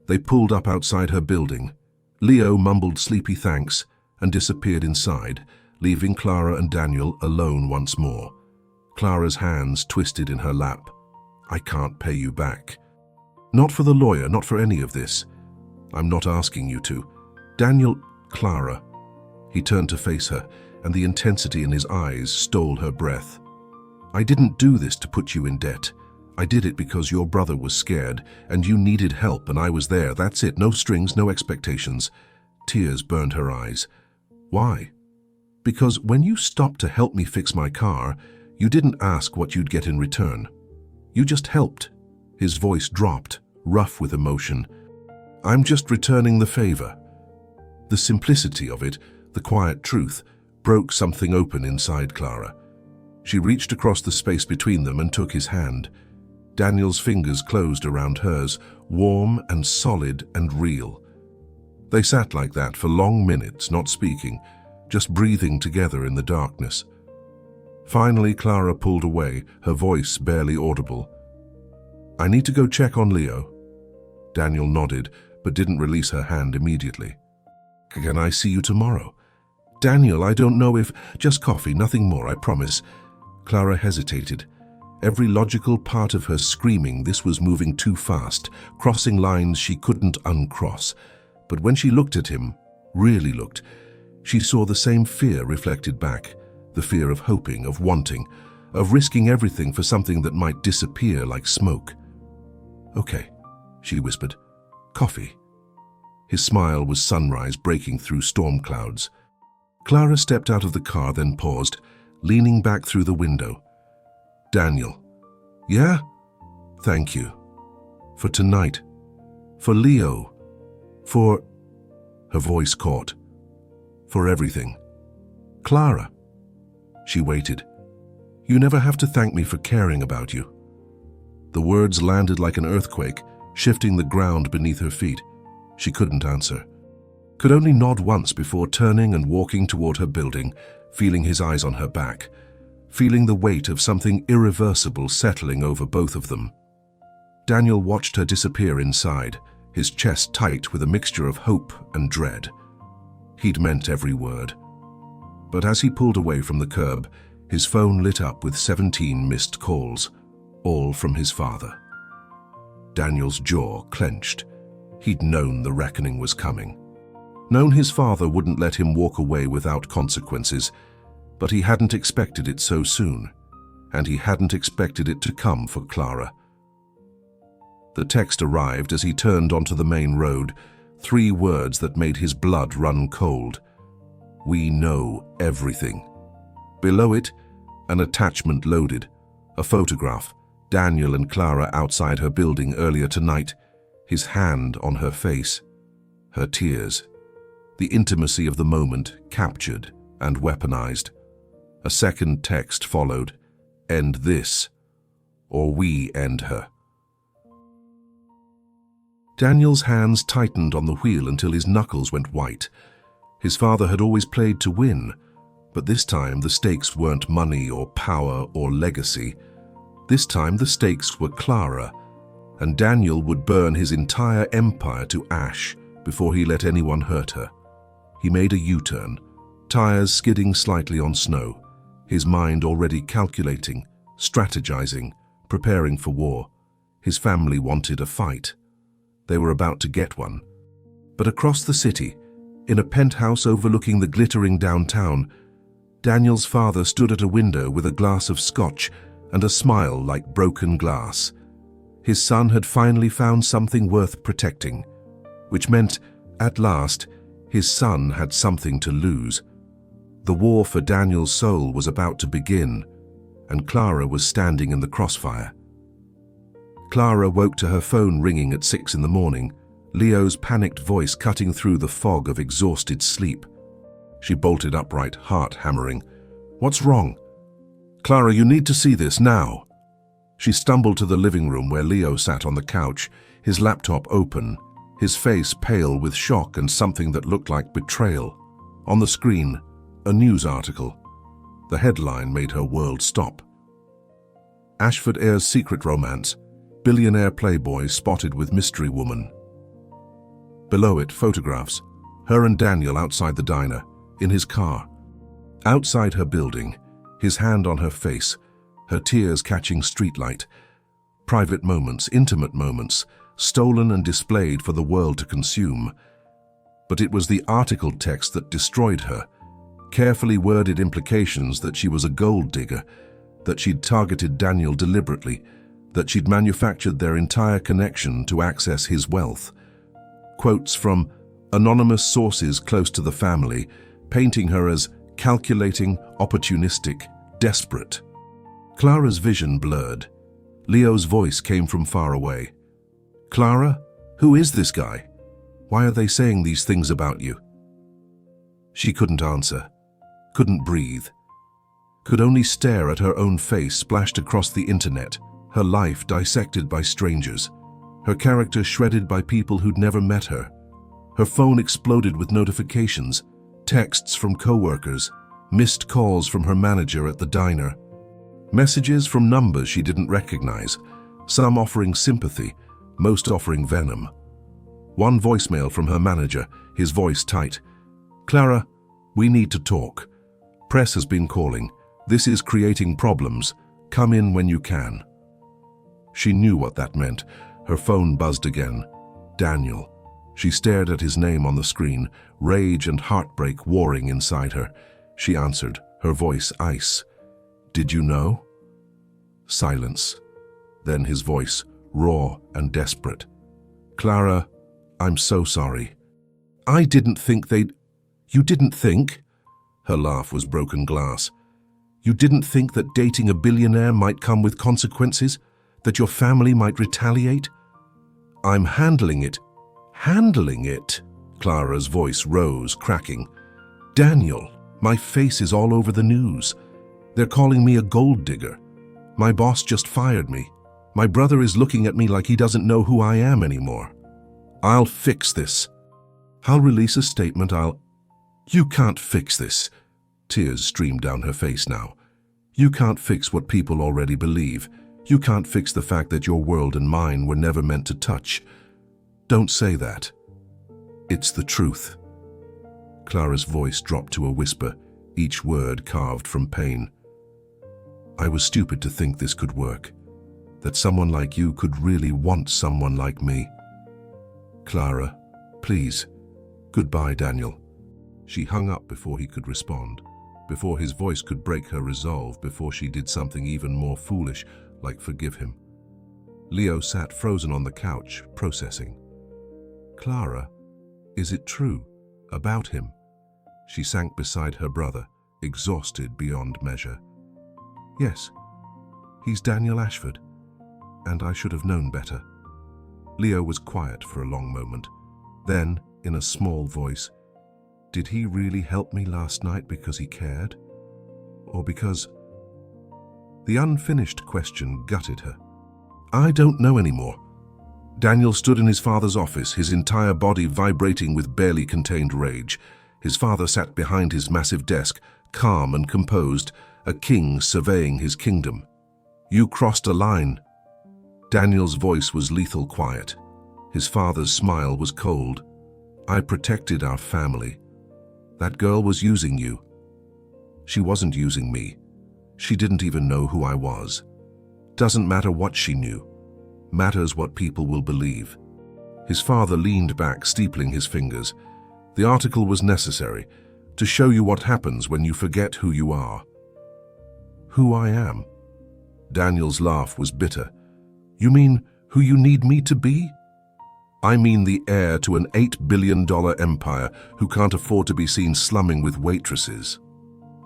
Speaker 1: They pulled up outside her building. Leo mumbled sleepy thanks and disappeared inside, leaving Clara and Daniel alone once more. Clara's hands twisted in her lap. I can't pay you back. Not for the lawyer, not for any of this. I'm not asking you to. Daniel, Clara. He turned to face her, and the intensity in his eyes stole her breath. I didn't do this to put you in debt. I did it because your brother was scared, and you needed help, and I was there. That's it. No strings, no expectations. Tears burned her eyes. Why? Because when you stopped to help me fix my car, you didn't ask what you'd get in return. You just helped. His voice dropped, rough with emotion. I'm just returning the favor. The simplicity of it, the quiet truth, broke something open inside Clara. She reached across the space between them and took his hand. Daniel's fingers closed around hers, warm and solid and real. They sat like that for long minutes, not speaking, just breathing together in the darkness. Finally, Clara pulled away, her voice barely audible. I need to go check on Leo. Daniel nodded, but didn't release her hand immediately. Can I see you tomorrow? Daniel, I don't know if... Just coffee, nothing more, I promise. Clara hesitated. Every logical part of her screaming this was moving too fast, crossing lines she couldn't uncross. But when she looked at him, really looked, she saw the same fear reflected back. The fear of hoping, of wanting, of risking everything for something that might disappear like smoke. Okay, she whispered. Coffee. His smile was sunrise breaking through storm clouds. Clara stepped out of the car, then paused, leaning back through the window. Daniel. Yeah? Thank you. For tonight. For Leo. For... Her voice caught. For everything. Clara. She waited. You never have to thank me for caring about you. The words landed like an earthquake, shifting the ground beneath her feet. She couldn't answer. Could only nod once before turning and walking toward her building, feeling his eyes on her back, feeling the weight of something irreversible settling over both of them. Daniel watched her disappear inside, his chest tight with a mixture of hope and dread. He'd meant every word. But as he pulled away from the curb, his phone lit up with 17 missed calls, all from his father. Daniel's jaw clenched. He'd known the reckoning was coming. Known his father wouldn't let him walk away without consequences, but he hadn't expected it so soon, and he hadn't expected it to come for Clara. The text arrived as he turned onto the main road, 3 words that made his blood run cold. We know everything. Below it, an attachment loaded, a photograph, Daniel and Clara outside her building earlier tonight, his hand on her face, her tears. The intimacy of the moment captured and weaponized. A second text followed. End this, or we end her. Daniel's hands tightened on the wheel until his knuckles went white. His father had always played to win, but this time the stakes weren't money or power or legacy. This time the stakes were Clara, and Daniel would burn his entire empire to ash before he let anyone hurt her. He made a U-turn, tires skidding slightly on snow, his mind already calculating, strategizing, preparing for war. His family wanted a fight. They were about to get one. But across the city, in a penthouse overlooking the glittering downtown, Daniel's father stood at a window with a glass of scotch and a smile like broken glass. His son had finally found something worth protecting, which meant, at last, his son had something to lose. The war for Daniel's soul was about to begin, and Clara was standing in the crossfire. Clara woke to her phone ringing at 6 in the morning, Leo's panicked voice cutting through the fog of exhausted sleep. She bolted upright, heart hammering. "What's wrong?" "Clara, you need to see this now." She stumbled to the living room where Leo sat on the couch, his laptop open, his face pale with shock and something that looked like betrayal. On the screen, a news article. The headline made her world stop. Ashford Heir's secret romance. Billionaire playboy spotted with mystery woman. Below it, photographs. Her and Daniel outside the diner, in his car. Outside her building, his hand on her face, her tears catching streetlight. Private moments, intimate moments, stolen and displayed for the world to consume. But it was the article text that destroyed her. Carefully worded implications that she was a gold digger, that she'd targeted Daniel deliberately, that she'd manufactured their entire connection to access his wealth. Quotes from anonymous sources close to the family, painting her as calculating, opportunistic, desperate. Clara's vision blurred. Leo's voice came from far away. "Clara, who is this guy? Why are they saying these things about you?" She couldn't answer, couldn't breathe, could only stare at her own face splashed across the internet, her life dissected by strangers, her character shredded by people who'd never met her. Her phone exploded with notifications, texts from coworkers, missed calls from her manager at the diner, messages from numbers she didn't recognize, some offering sympathy, most offering venom. One voicemail from her manager, his voice tight. "Clara, we need to talk. Press has been calling. This is creating problems. Come in when you can." She knew what that meant. Her phone buzzed again. Daniel. She stared at his name on the screen, rage and heartbreak warring inside her. She answered, her voice ice. "Did you know?" Silence. Then his voice, raw and desperate. "Clara, I'm so sorry. I didn't think they'd..." "You didn't think?" Her laugh was broken glass. "You didn't think that dating a billionaire might come with consequences? That your family might retaliate?" "I'm handling it." "Handling it?" Clara's voice rose, cracking. "Daniel, my face is all over the news. They're calling me a gold digger. My boss just fired me. My brother is looking at me like he doesn't know who I am anymore. I'll fix this. I'll release a statement. You can't fix this." Tears streamed down her face now. "You can't fix what people already believe. You can't fix the fact that your world and mine were never meant to touch. Don't say that. It's the truth." Clara's voice dropped to a whisper, each word carved from pain. "I was stupid to think this could work, that someone like you could really want someone like me. Clara, please, goodbye, Daniel." She hung up before he could respond, before his voice could break her resolve, before she did something even more foolish, like forgive him. Leo sat frozen on the couch, processing. "Clara, is it true? About him?" She sank beside her brother, exhausted beyond measure. "Yes, he's Daniel Ashford. and I should have known better. Leo was quiet for a long moment. Then, in a small voice, "Did he really help me last night because he cared? Or because—" The unfinished question gutted her. "I don't know anymore." Daniel stood in his father's office, his entire body vibrating with barely contained rage. His father sat behind his massive desk, calm and composed, a king surveying his kingdom. "You crossed a line." Daniel's voice was lethal quiet. His father's smile was cold. "I protected our family. That girl was using you." "She wasn't using me. She didn't even know who I was. Doesn't matter what she knew. Matters what people will believe." His father leaned back, steepling his fingers. "The article was necessary, to show you what happens when you forget who you are." "Who I am?" Daniel's laugh was bitter. "You mean who you need me to be?" "I mean the heir to an $8 billion empire who can't afford to be seen slumming with waitresses."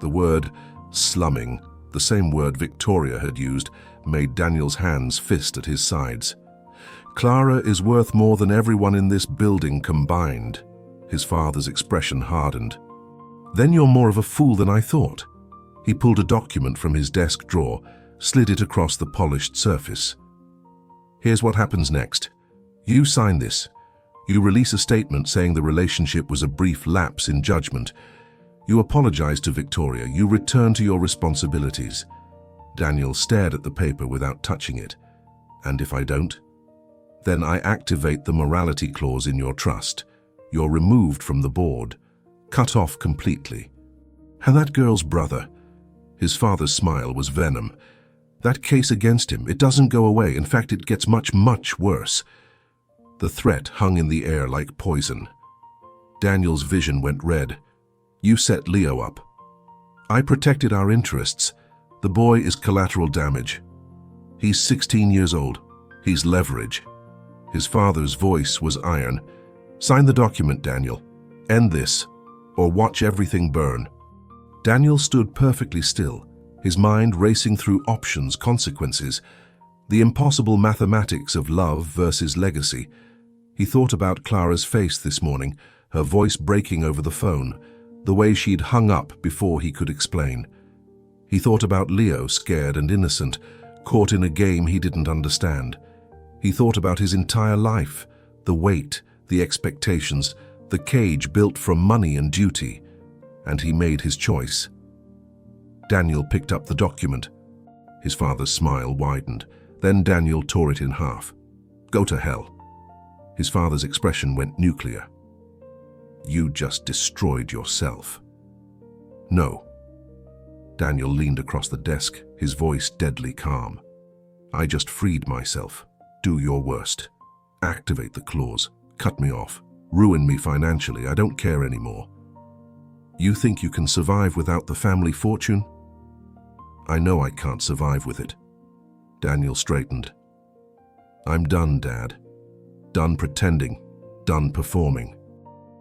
Speaker 1: The word slumming, the same word Victoria had used, made Daniel's hands fist at his sides. "Clara is worth more than everyone in this building combined." His father's expression hardened. "Then you're more of a fool than I thought." He pulled a document from his desk drawer, slid it across the polished surface. "Here's what happens next. You sign this. You release a statement saying the relationship was a brief lapse in judgment. You apologize to Victoria. You return to your responsibilities." Daniel stared at the paper without touching it. "And if I don't?" "Then I activate the morality clause in your trust. You're removed from the board, cut off completely." "And that girl's brother?" His father's smile was venom. "That case against him, it doesn't go away. In fact, it gets much, much worse." The threat hung in the air like poison. Daniel's vision went red. "You set Leo up." "I protected our interests. The boy is collateral damage. He's 16 years old. He's leverage." His father's voice was iron. "Sign the document, Daniel. End this, or watch everything burn." Daniel stood perfectly still, his mind racing through options, consequences, the impossible mathematics of love versus legacy. He thought about Clara's face this morning, her voice breaking over the phone, the way she'd hung up before he could explain. He thought about Leo, scared and innocent, caught in a game he didn't understand. He thought about his entire life, the weight, the expectations, the cage built from money and duty, and he made his choice. Daniel picked up the document. His father's smile widened. Then Daniel tore it in half. "Go to hell." His father's expression went nuclear. "You just destroyed yourself." "No." Daniel leaned across the desk, his voice deadly calm. "I just freed myself. Do your worst. Activate the clause. Cut me off. Ruin me financially. I don't care anymore. You think you can survive without the family fortune? I know I can't survive with it." Daniel straightened. "I'm done, Dad. Done pretending. Done performing.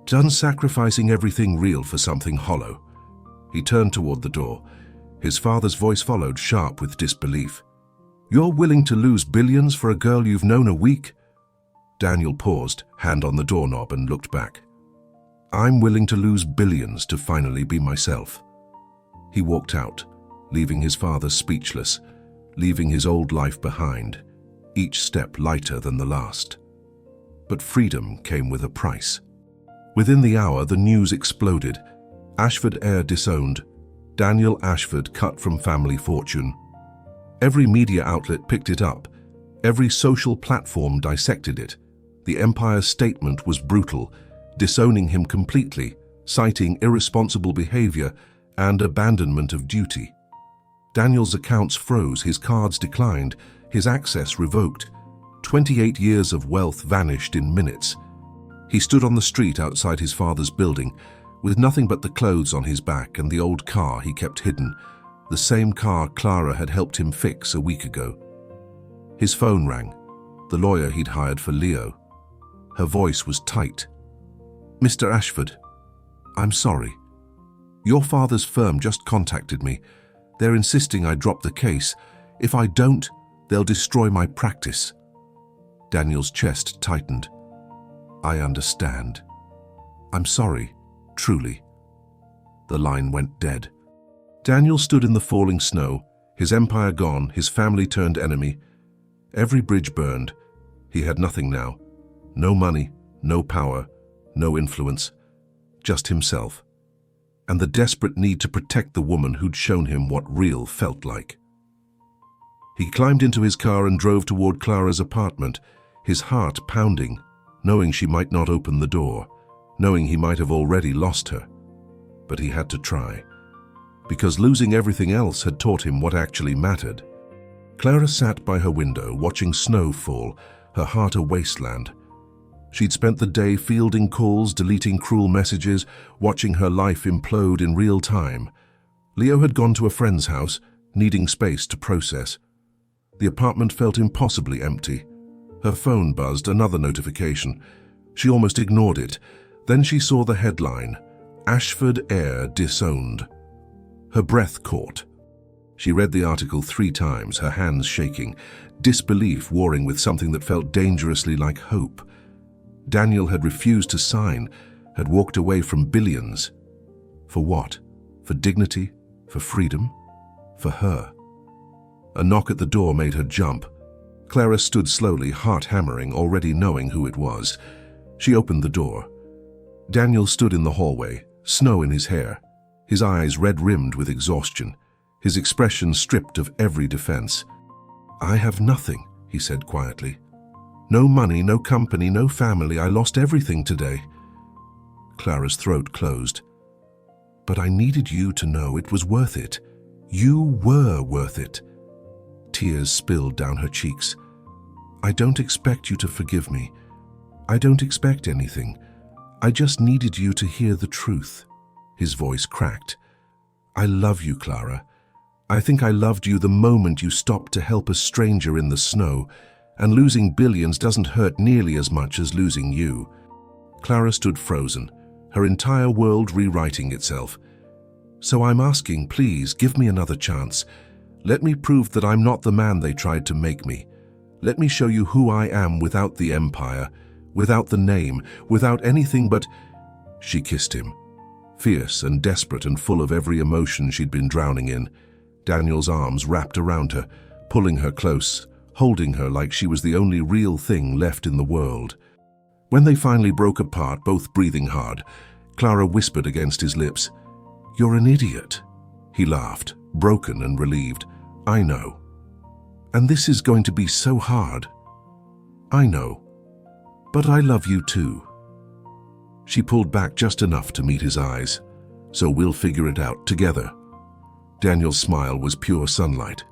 Speaker 1: Done sacrificing everything real for something hollow." He turned toward the door. His father's voice followed, sharp with disbelief. "You're willing to lose billions for a girl you've known a week?" Daniel paused, hand on the doorknob, and looked back. "I'm willing to lose billions to finally be myself." He walked out, leaving his father speechless, leaving his old life behind, each step lighter than the last. But freedom came with a price. Within the hour, the news exploded. Ashford heir disowned. Daniel Ashford cut from family fortune. Every media outlet picked it up. Every social platform dissected it. The Empire's statement was brutal, disowning him completely, citing irresponsible behavior and abandonment of duty. Daniel's accounts froze, his cards declined, his access revoked. 28 years of wealth vanished in minutes. He stood on the street outside his father's building, with nothing but the clothes on his back and the old car he kept hidden, the same car Clara had helped him fix a week ago. His phone rang, the lawyer he'd hired for Leo. Her voice was tight. "Mr. Ashford, I'm sorry. Your father's firm just contacted me. They're insisting I drop the case. If I don't, They'll destroy my practice." Daniel's chest tightened. "I understand. I'm sorry, truly." The line went dead. Daniel stood in the falling snow, his empire gone, his family turned enemy. Every bridge burned. He had nothing now. No money, no power, no influence. Just himself. And the desperate need to protect the woman who'd shown him what real felt like. He climbed into his car and drove toward Clara's apartment, his heart pounding, knowing she might not open the door, knowing he might have already lost her. But he had to try, because losing everything else had taught him what actually mattered. Clara sat by her window, watching snow fall, her heart a wasteland. She'd spent the day fielding calls, deleting cruel messages, watching her life implode in real time. Leo had gone to a friend's house, needing space to process. The apartment felt impossibly empty. Her phone buzzed, another notification. She almost ignored it. Then she saw the headline, "Ashford heir disowned." Her breath caught. She read the article 3 times, her hands shaking, disbelief warring with something that felt dangerously like hope. Daniel had refused to sign, had walked away from billions. For what? For dignity? For freedom? For her? A knock at the door made her jump. Clara stood slowly, heart hammering, already knowing who it was. She opened the door. Daniel stood in the hallway, snow in his hair, his eyes red-rimmed with exhaustion, his expression stripped of every defense. "I have nothing," he said quietly. "No money, no company, no family. I lost everything today." Clara's throat closed. "But I needed you to know it was worth it. You were worth it." Tears spilled down her cheeks. "I don't expect you to forgive me. I don't expect anything. I just needed you to hear the truth." His voice cracked. "I love you, Clara. I think I loved you the moment you stopped to help a stranger in the snow, and losing billions doesn't hurt nearly as much as losing you." Clara stood frozen, her entire world rewriting itself. "So I'm asking, please, give me another chance. Let me prove that I'm not the man they tried to make me. Let me show you who I am without the empire, without the name, without anything but—" She kissed him, fierce and desperate and full of every emotion she'd been drowning in. Daniel's arms wrapped around her, pulling her close, holding her like she was the only real thing left in the world. When they finally broke apart, both breathing hard, Clara whispered against his lips, "You're an idiot." He laughed, broken and relieved. "I know. And this is going to be so hard. I know. But I love you too." She pulled back just enough to meet his eyes. "So we'll figure it out together." Daniel's smile was pure sunlight.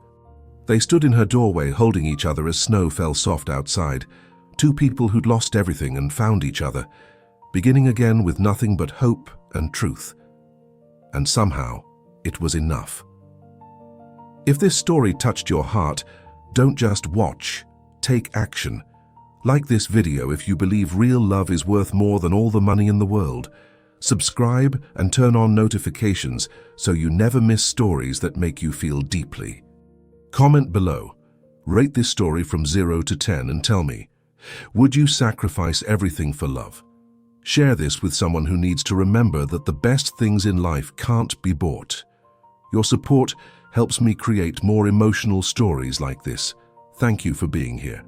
Speaker 1: They stood in her doorway holding each other as snow fell soft outside, 2 people who'd lost everything and found each other, beginning again with nothing but hope and truth. And somehow, it was enough. If this story touched your heart, don't just watch, take action. Like this video if you believe real love is worth more than all the money in the world. Subscribe and turn on notifications so you never miss stories that make you feel deeply. Comment below. Rate this story from 0 to 10 and tell me, would you sacrifice everything for love? Share this with someone who needs to remember that the best things in life can't be bought. Your support helps me create more emotional stories like this. Thank you for being here.